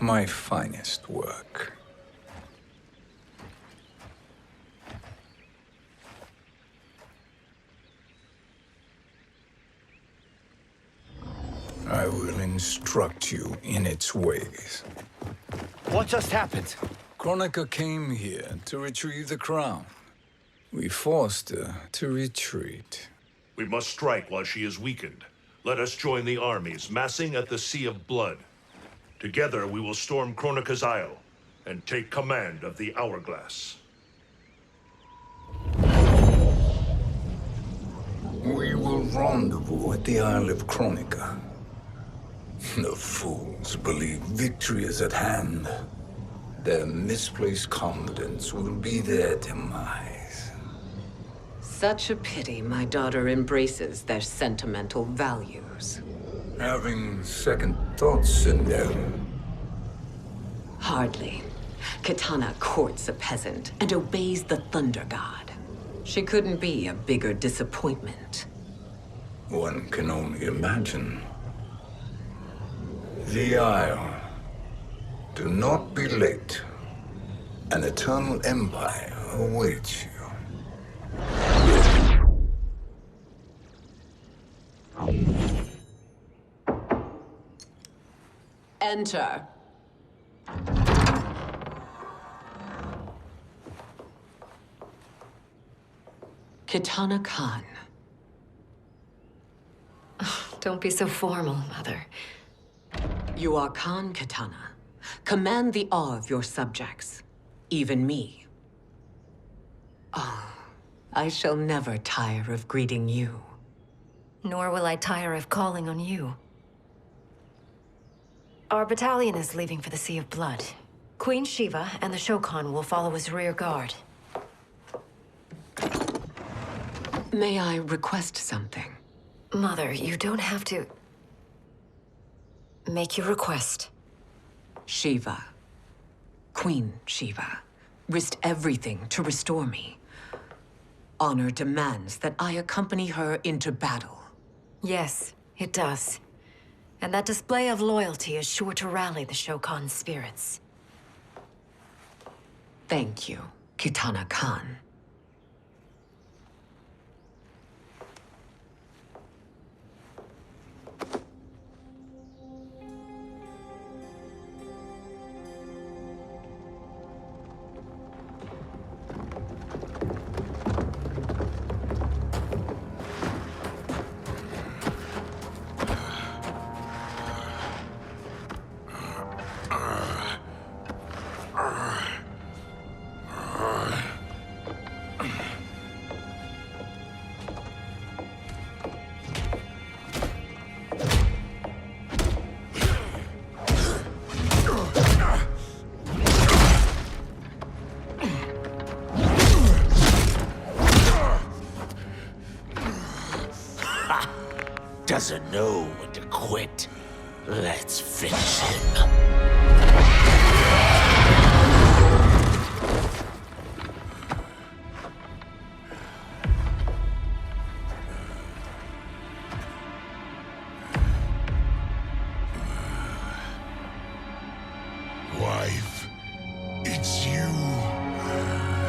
my finest work. I will instruct you in its ways. What just happened? Kronika came here to retrieve the crown. We forced her to retreat. We must strike while she is weakened. Let us join the armies, massing at the Sea of Blood. Together we will storm Kronika's Isle and take command of the Hourglass. We will rendezvous at the Isle of Kronika. The fools believe victory is at hand. Their misplaced confidence will be their demise. Such a pity my daughter embraces their sentimental values. Having second thoughts in them. Hardly. Kitana courts a peasant and obeys the Thunder God. She couldn't be a bigger disappointment. One can only imagine. The Isle. Do not be late. An eternal empire awaits you. Enter. Kitana Khan. Don't be so formal, Mother. You are Khan Kitana. Command the awe of your subjects, even me. Oh, I shall never tire of greeting you. Nor will I tire of calling on you. Our battalion is leaving for the Sea of Blood. Queen Shiva and the Shokan will follow as rear guard. May I request something? Mother, you don't have to... make your request. Shiva, Queen Shiva, risked everything to restore me. Honor demands that I accompany her into battle. Yes, it does. And that display of loyalty is sure to rally the Shokan's spirits. Thank you, Kitana Khan. Doesn't know when to quit. Let's finish him. Wife, it's you.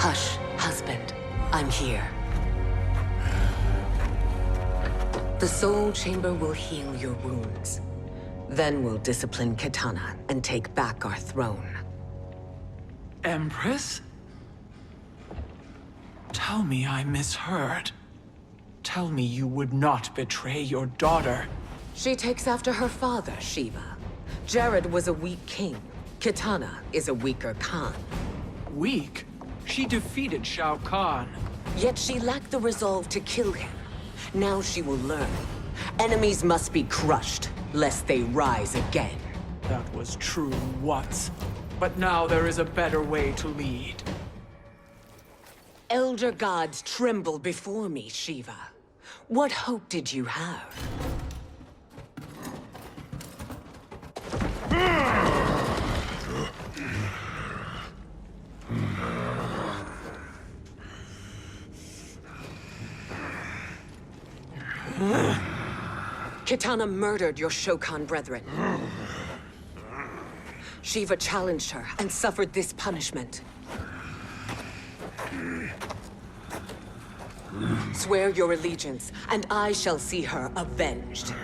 Hush, husband. I'm here. The Soul Chamber will heal your wounds. Then we'll discipline Kitana and take back our throne. Empress? Tell me I misheard. Tell me you would not betray your daughter. She takes after her father, Shiva. Jared was a weak king. Kitana is a weaker Khan. Weak? She defeated Shao Kahn. Yet she lacked the resolve to kill him. Now she will learn. Enemies must be crushed, lest they rise again. That was true once. But now there is a better way to lead. Elder gods tremble before me, Shiva. What hope did you have? Kitana murdered your Shokan brethren. Shiva challenged her and suffered this punishment. Swear your allegiance, and I shall see her avenged.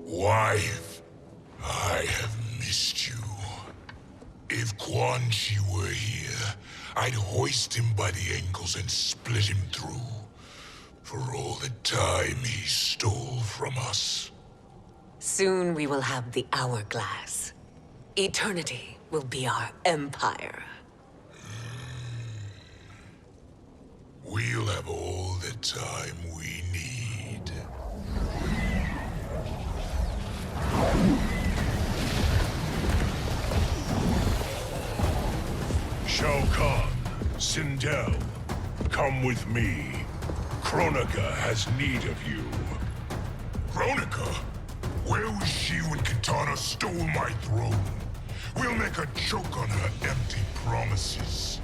Wife, I have missed you. If Quan Chi were here, I'd hoist him by the ankles and split him through. For all the time he stole from us. Soon we will have the hourglass. Eternity will be our empire. We'll have all the time we need. Shao Kahn, Sindel, come with me. Kronika has need of you. Kronika? Where was she when Kitana stole my throne? We'll make a joke on her empty promises.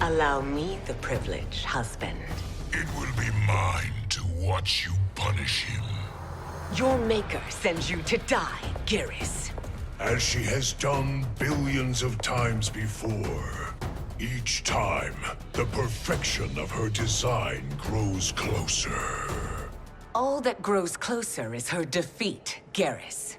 Allow me the privilege, husband. It will be mine to watch you punish him. Your maker sends you to die, Geras. As she has done billions of times before. Each time, the perfection of her design grows closer. All that grows closer is her defeat, Geras.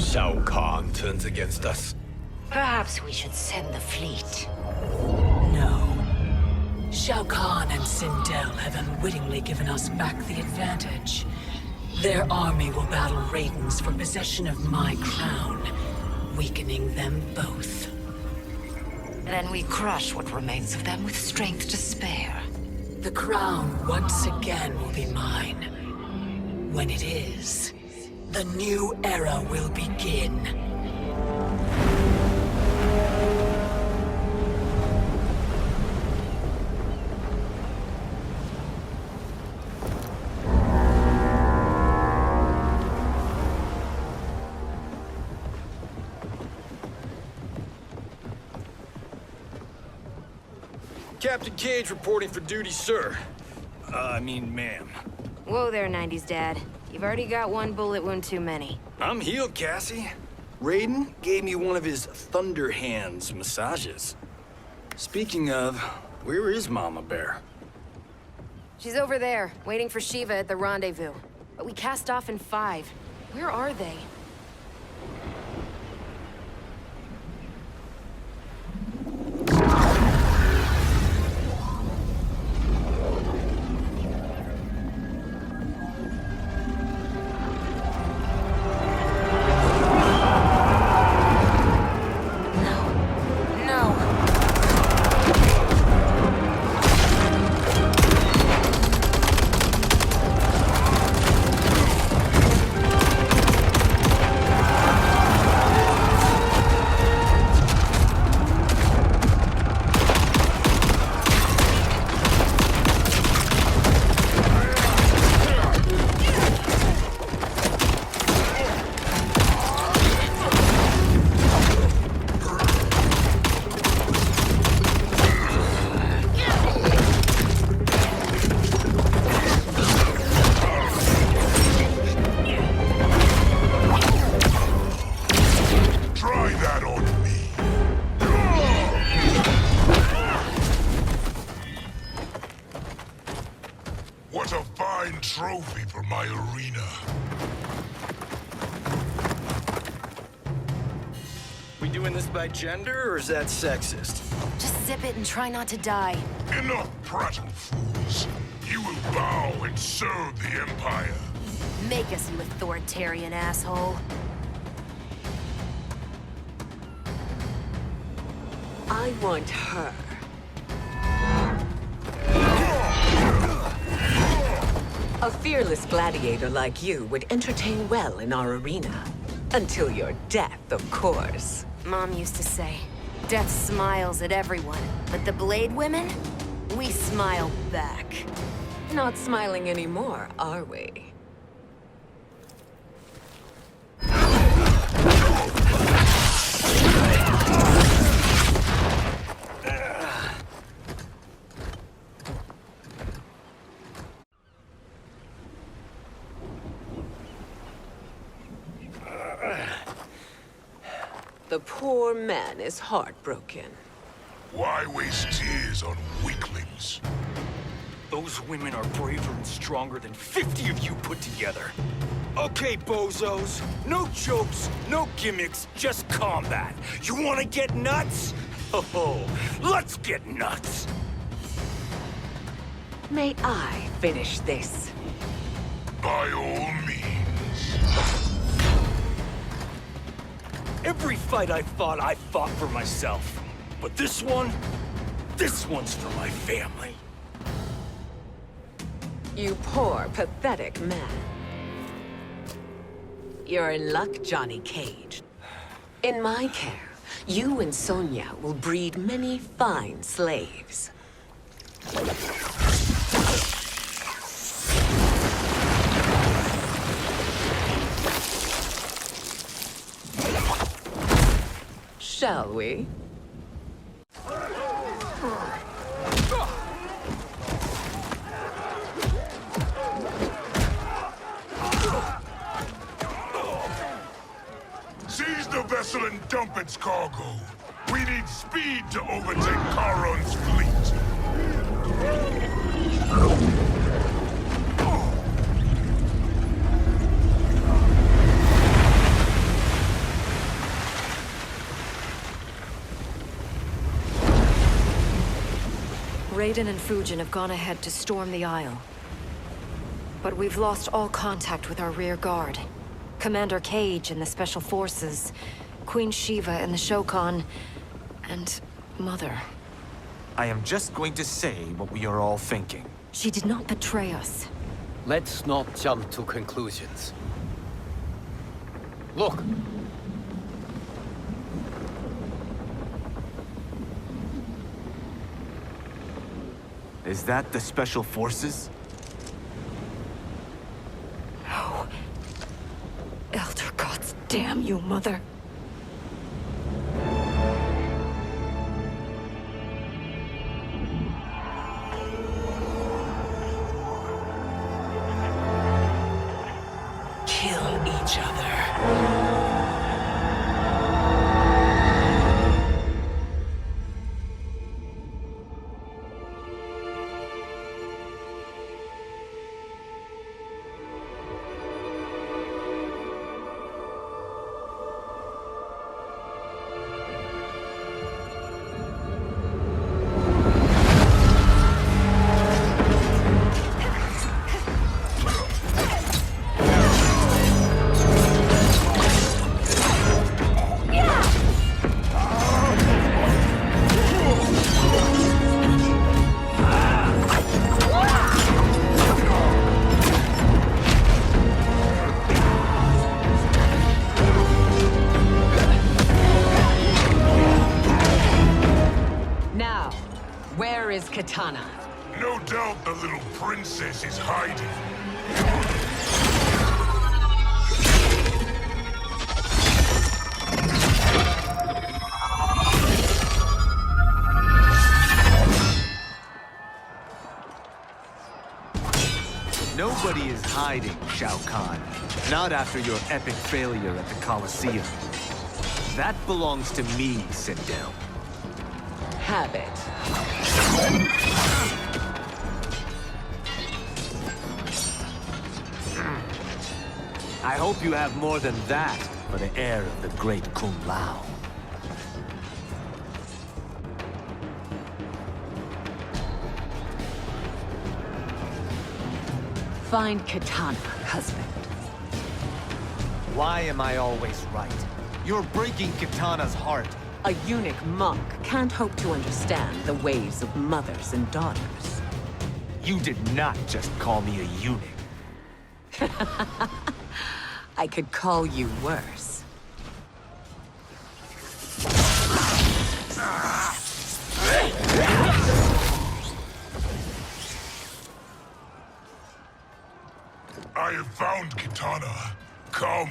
Shao Kahn turns against us. Perhaps we should send the fleet. No. Shao Kahn and Sindel have unwittingly given us back the advantage. Their army will battle Raidens for possession of my crown, weakening them both. Then we crush what remains of them with strength to spare. The crown once again will be mine. When it is, the new era will begin. Captain Cage reporting for duty, sir. Ma'am. Whoa there, 90s dad. You've already got one bullet wound too many. I'm healed, Cassie. Raiden gave me one of his Thunder Hands massages. Speaking of, where is Mama Bear? She's over there, waiting for Shiva at the rendezvous. But we cast off in 5. Where are they? doing this by gender, or is that sexist? Just sip it and try not to die. Enough prattle, fools. You will bow and serve the Empire. Make us, you authoritarian asshole. I want her. A fearless gladiator like you would entertain well in our arena. Until your death, of course. Mom used to say, death smiles at everyone, but the Blade women, we smile back. Not smiling anymore, are we? The poor man is heartbroken. Why waste tears on weaklings? Those women are braver and stronger than 50 of you put together. Okay, bozos. No jokes, no gimmicks, just combat. You wanna get nuts? Oh, let's get nuts! May I finish this? By all means. Every fight I fought for myself. But this one's for my family. You poor, pathetic man. You're in luck, Johnny Cage. In my care, you and Sonia will breed many fine slaves. Shall we? Seize the vessel and dump its cargo. We need speed to overtake Charon's fleet. Raiden and Fujin have gone ahead to storm the Isle. But we've lost all contact with our rear guard. Commander Cage and the Special Forces, Queen Shiva and the Shokan, and Mother. I am just going to say what we are all thinking. She did not betray us. Let's not jump to conclusions. Look! Is that the Special Forces? No. Elder gods damn you, Mother. Kill each other. Where is Katana? No doubt the little princess is hiding. Nobody is hiding, Shao Kahn. Not after your epic failure at the Colosseum. That belongs to me, Sindel. Have it. I hope you have more than that for the heir of the great Kung Lao. Find Kitana, husband. Why am I always right? You're breaking Kitana's heart. A eunuch monk can't hope to understand the ways of mothers and daughters. You did not just call me a eunuch. I could call you worse. I have found Kitana. Come.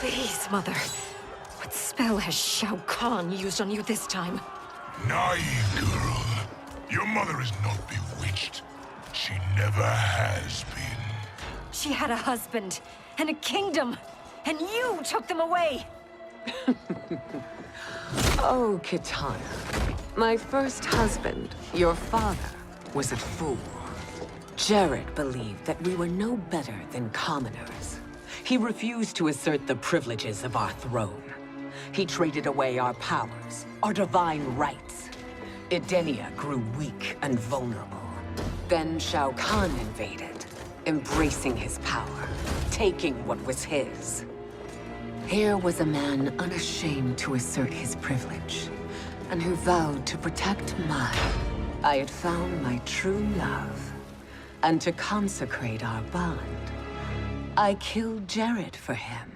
Please, Mother. What spell has Shao Kahn used on you this time? Naive girl. Your mother is not bewitched. She never has been. She had a husband and a kingdom, and you took them away! Oh, Kitana. My first husband, your father, was a fool. Jared believed that we were no better than commoners. He refused to assert the privileges of our throne. He traded away our powers, our divine rights. Edenia grew weak and vulnerable. Then Shao Kahn invaded, embracing his power, taking what was his. Here was a man unashamed to assert his privilege, and who vowed to protect mine. I had found my true love, and to consecrate our bond, I killed Jared for him.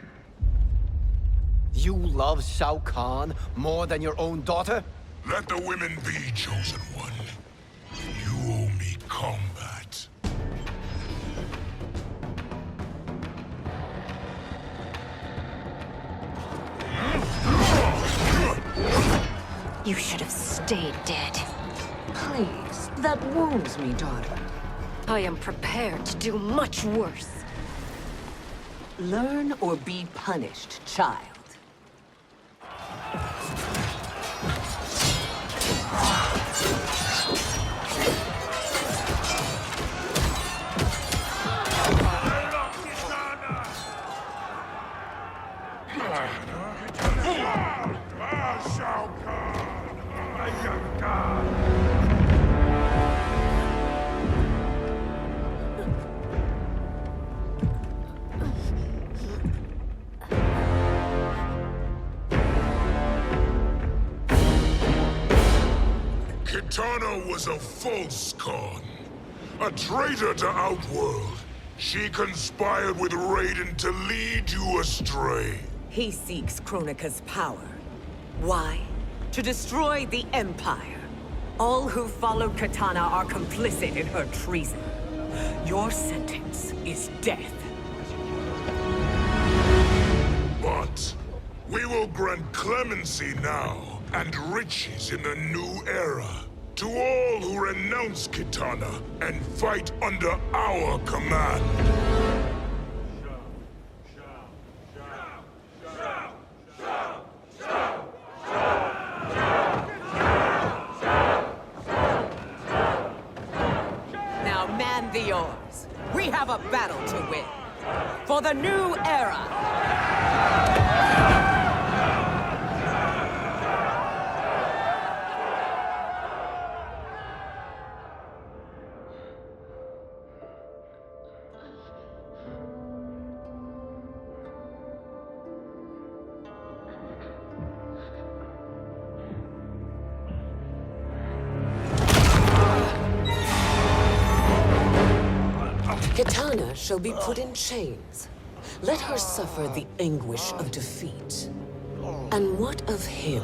You love Shao Kahn more than your own daughter? Let the women be, Chosen One. You owe me combat. You should have stayed dead. Please, that wounds me, daughter. I am prepared to do much worse. Learn or be punished, child. Shao Kahn, my young god. Kitana was a false Khan, a traitor to Outworld. She conspired with Raiden to lead you astray. He seeks Kronika's power. Why? To destroy the Empire. All who followed Kitana are complicit in her treason. Your sentence is death. But we will grant clemency now and riches in the new era to all who renounce Kitana and fight under our command. Now man the oars. We have a battle to win. For the new era. Kitana, shall be put in chains. Let her suffer the anguish of defeat. And what of him?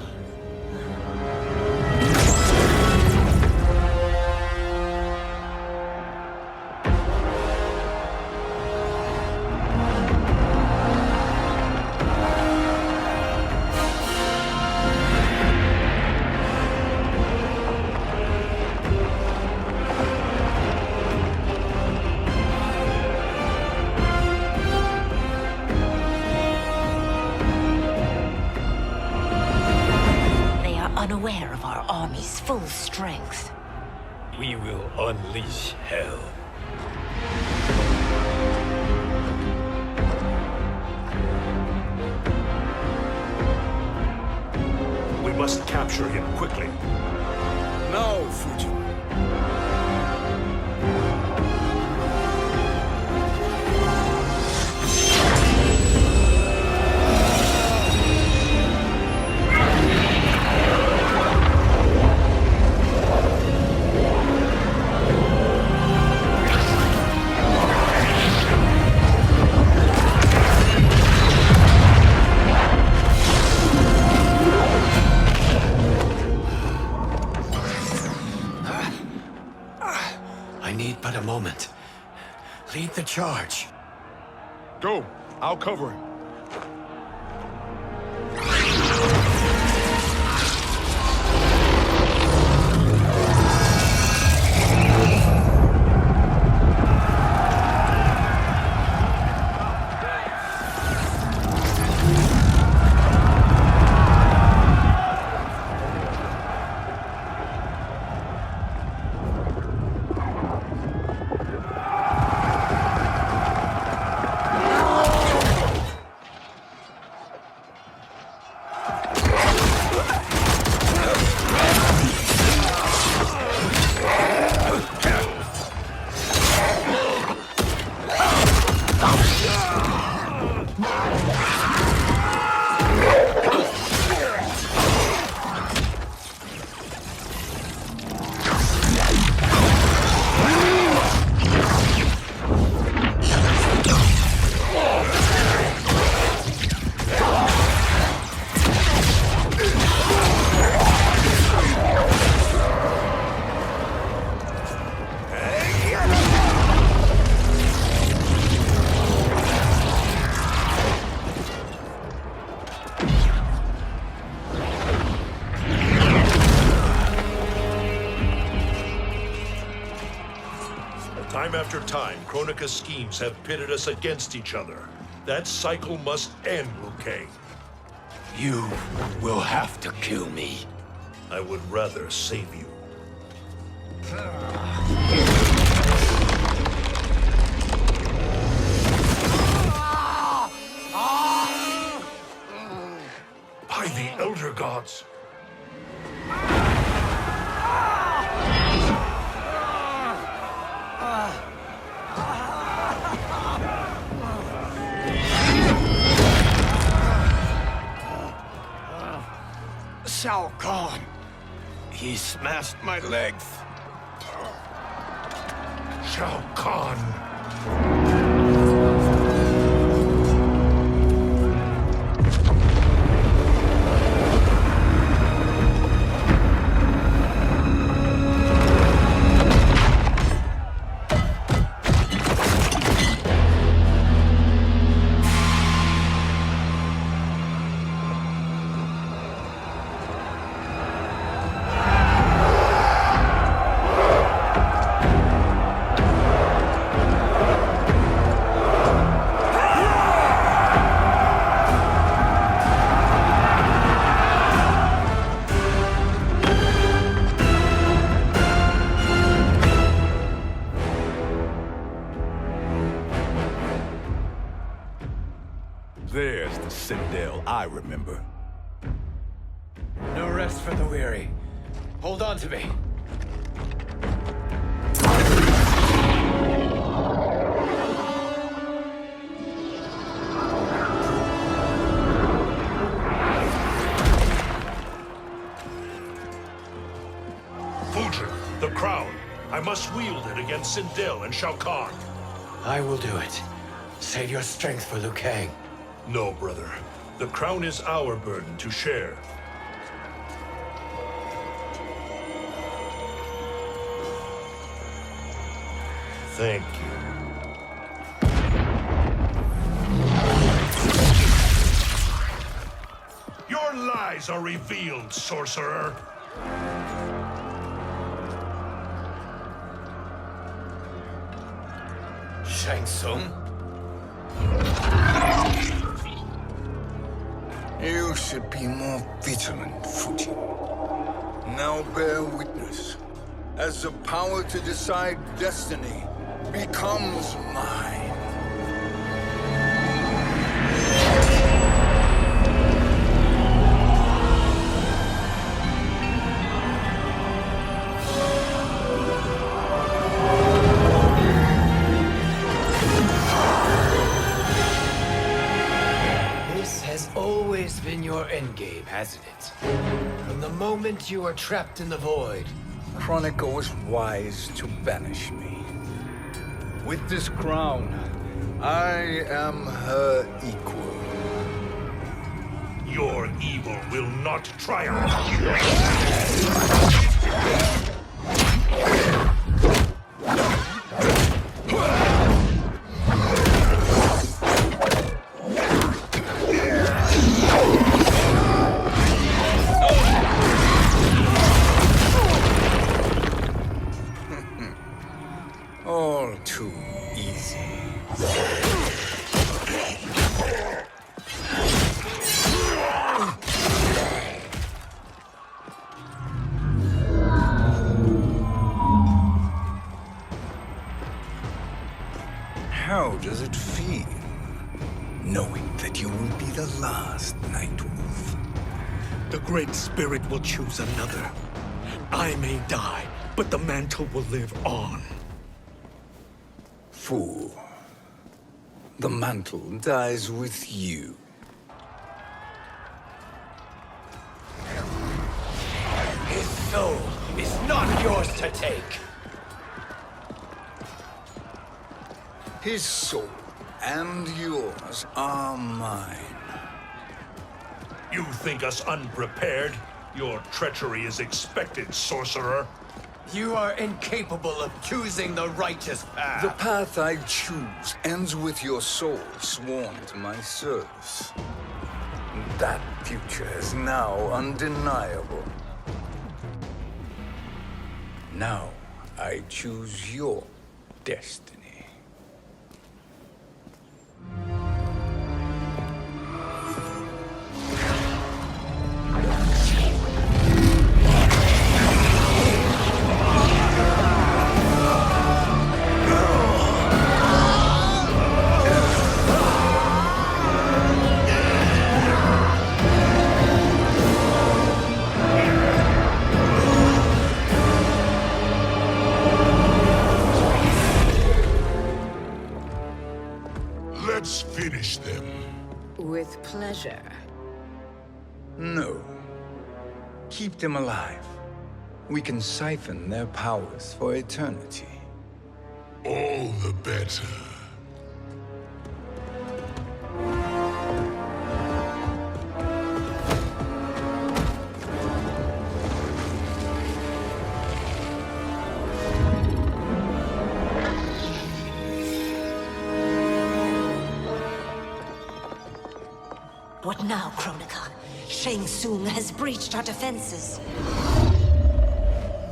Unaware of our army's full strength. We will unleash hell. We must capture him quickly. No, Fujin. I need but a moment. Lead the charge. Go. I'll cover him. Time after time, Kronika's schemes have pitted us against each other. That cycle must end, Liu Kang. You will have to kill me. I would rather save you. By the Elder Gods! Shao Kahn. He smashed my legs. Shao Kahn. There's the Citadel I remember. No rest for the weary. Hold on to me. Fulgent, the crown. I must wield it against Sindel and Shao Kahn. I will do it. Save your strength for Liu Kang. No, brother. The crown is our burden to share. Thank you. Your lies are revealed, sorcerer. Shang Tsung? You should be more vigilant, Fuji. Now bear witness. As the power to decide destiny becomes mine. This has always been your endgame, hasn't it? From the moment you were trapped in the void. Kronika was wise to banish me. With this crown, I am her equal. Your evil will not triumph. All too easy. How does it feel, knowing that you will be the last Nightwolf? The Great Spirit will choose another. I may die, but the mantle will live on. Fool. The mantle dies with you. His soul is not yours to take. His soul and yours are mine. You think us unprepared? Your treachery is expected, sorcerer. You are incapable of choosing the righteous path. The path I choose ends with your soul sworn to my service. That future is now undeniable. Now I choose your destiny. Let's finish them. With pleasure. No. Keep them alive. We can siphon their powers for eternity. All the better. What now, Kronika? Shang Tsung has breached our defenses.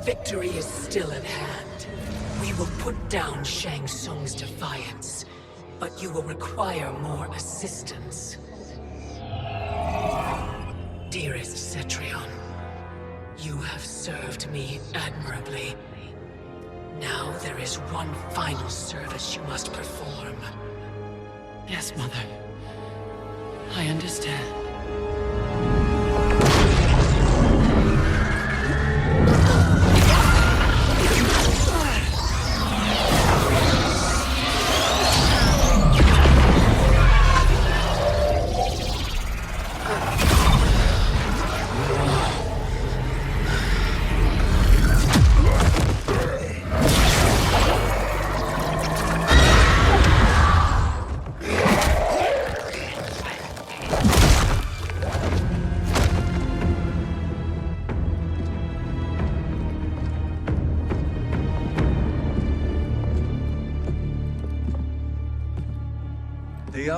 Victory is still at hand. We will put down Shang Tsung's defiance, but you will require more assistance. Dearest Cetrion, you have served me admirably. Now there is one final service you must perform. Yes, Mother. I understand.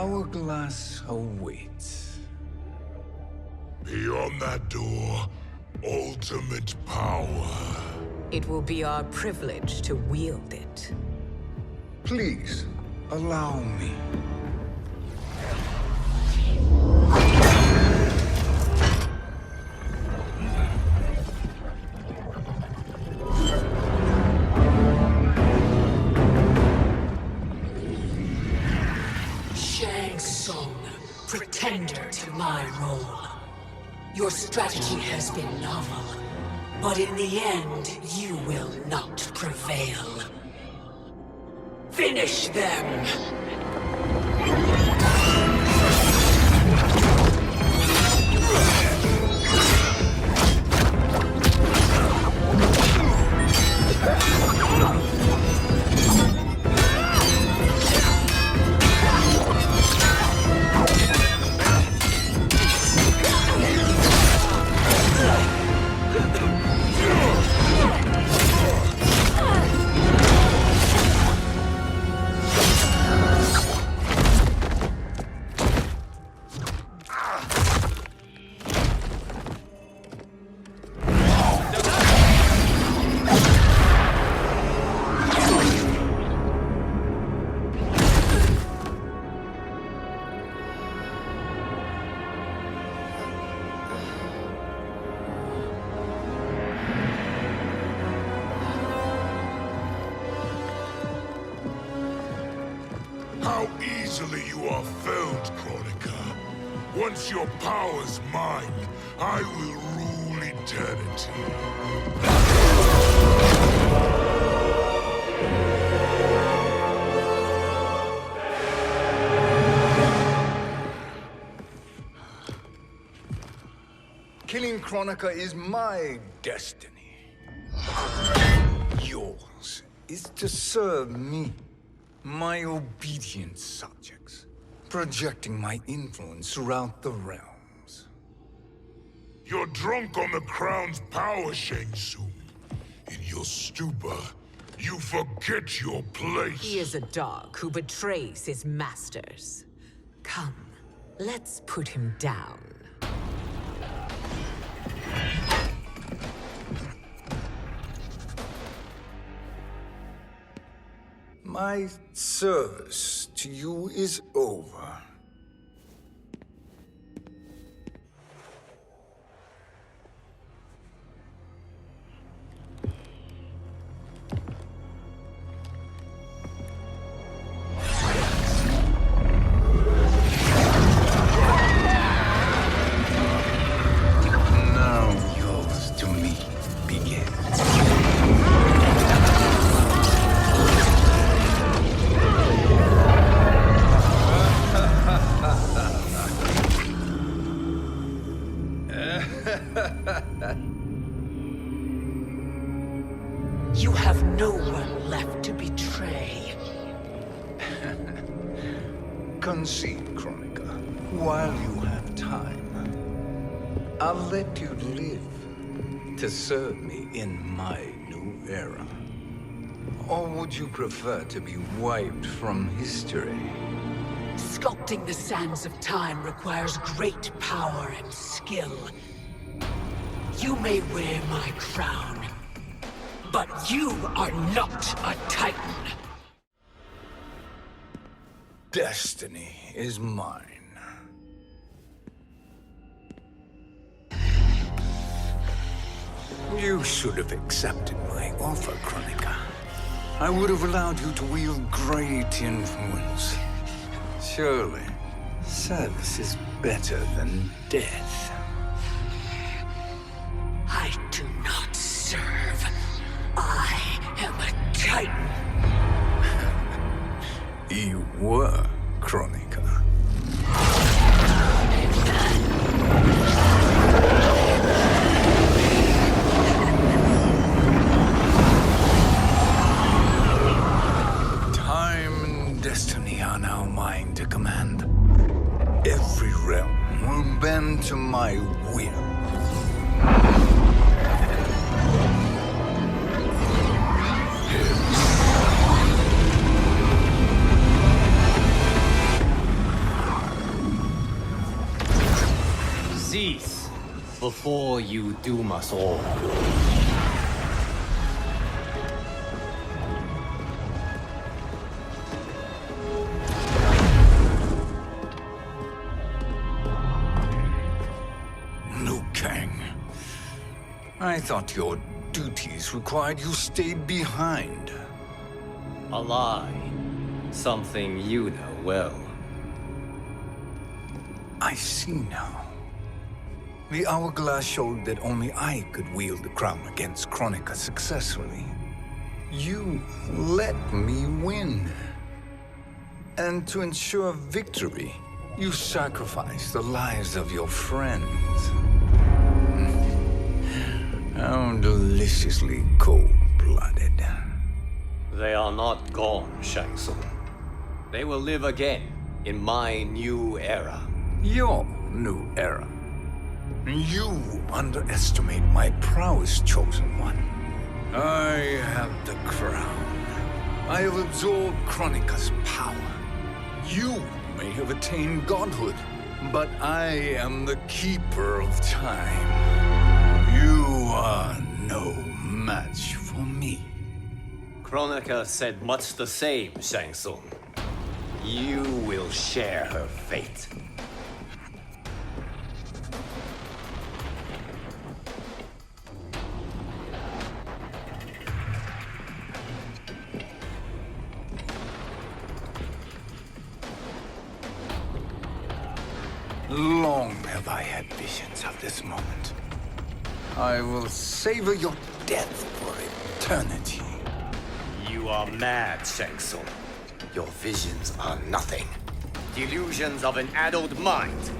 hourglass awaits. Beyond that door, ultimate power. It will be our privilege to wield it. Please, allow me. Shang Tsung, pretender to my role. Your strategy has been novel, but in the end, you will not prevail. Finish them! How easily you are felled, Chronica. Once your power's mine, I will rule eternity. Killing Chronica is my destiny. Yours is to serve me, my obedient subjects, projecting my influence throughout the realms. You're drunk on the Crown's power, Shang Tsung. In your stupor, you forget your place. He is a dog who betrays his masters. Come, let's put him down. My service to you is over. Now yours to me begins. You have no one left to betray. Concede, Chronica, while you have time. I'll let you live to serve me in my new era. Or would you prefer to be wiped from history? Sculpting the sands of time requires great power and skill. You may wear my crown, but you are not a Titan. Destiny is mine. You should have accepted my offer, Chronica. I would have allowed you to wield great influence. Surely, service is better than death. I do not serve. I am a Titan. You were, Chronica. Time and destiny are now mine to command. Every realm will bend to my will. before you doom us all. Liu Kang. I thought your duties required you stayed behind. A lie. Something you know well. I see now. The hourglass showed that only I could wield the crown against Kronika successfully. You let me win. And to ensure victory, you sacrificed the lives of your friends. How deliciously cold-blooded. They are not gone, Shang Tsung. They will live again in my new era. Your new era. You underestimate my prowess, Chosen One. I have the crown. I have absorbed Kronika's power. You may have attained godhood, but I am the keeper of time. You are no match for me. Kronika said much the same, Shang Tsung. You will share her fate. Long have I had visions of this moment. I will savor your death for eternity. You are mad, Shang Tsung. Your visions are nothing. Delusions of an addled mind.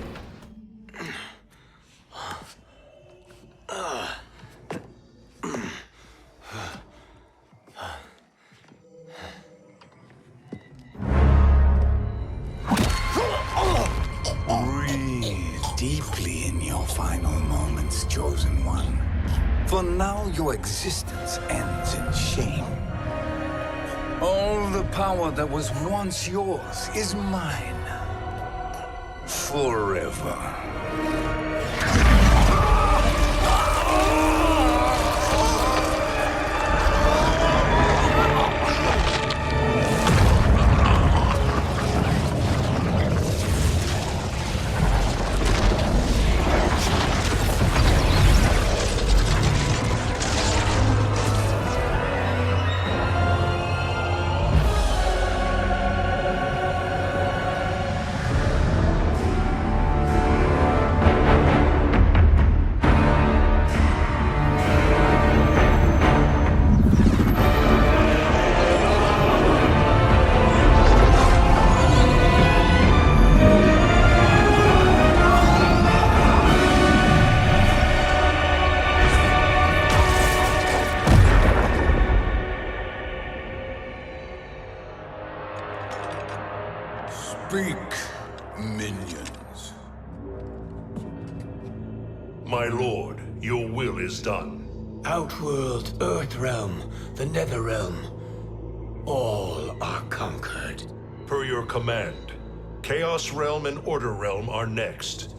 Breathe deeply in your final moments, Chosen One. For now your existence ends in shame. All the power that was once yours is mine. Forever. Speak, minions. My lord, your will is done. Outworld, Earthrealm, the Netherrealm, all are conquered. Per your command, Chaos Realm and Order Realm are next.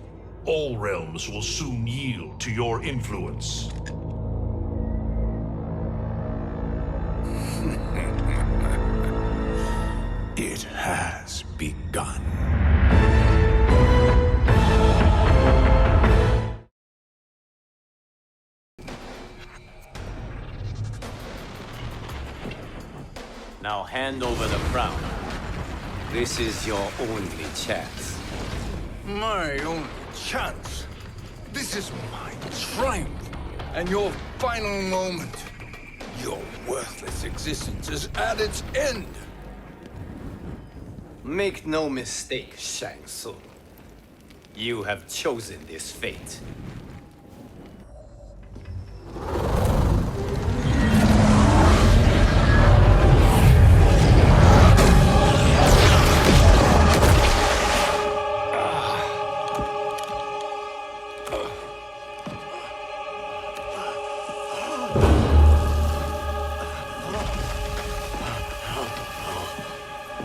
All realms will soon yield to your influence. It has begun. Now hand over the crown. This is your only chance. My only chance. This is my triumph. And your final moment. Your worthless existence is at its end. Make no mistake, Shang Tsung. You have chosen this fate.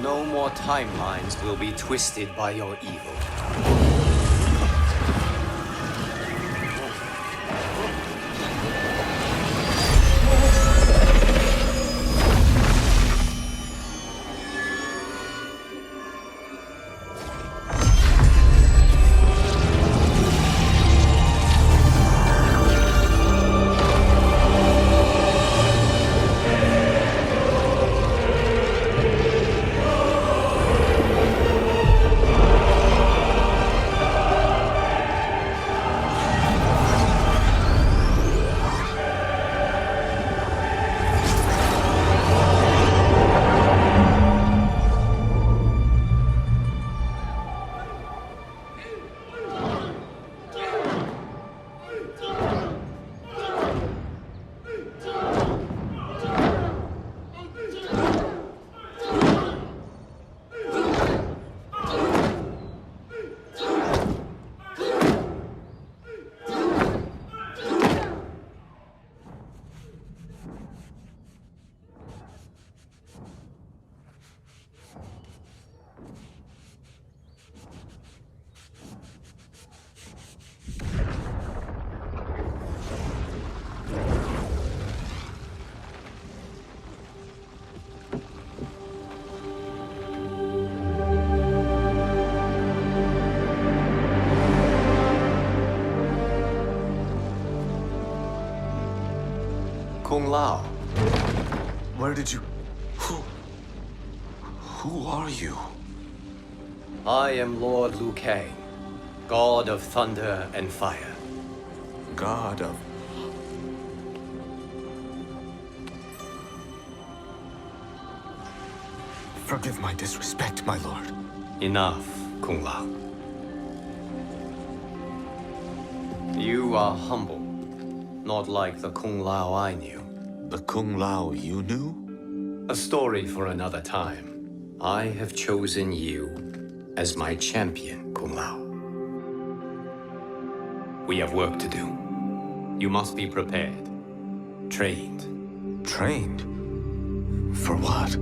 No more timelines will be twisted by your evil. Kung Lao. Where did you... Who are you? I am Lord Liu Kang, God of Thunder and Fire. God of... Forgive my disrespect, my lord. Enough, Kung Lao. You are humble, not like the Kung Lao I knew. The Kung Lao you knew? A story for another time. I have chosen you as my champion, Kung Lao. We have work to do. You must be prepared. Trained. Trained? For what?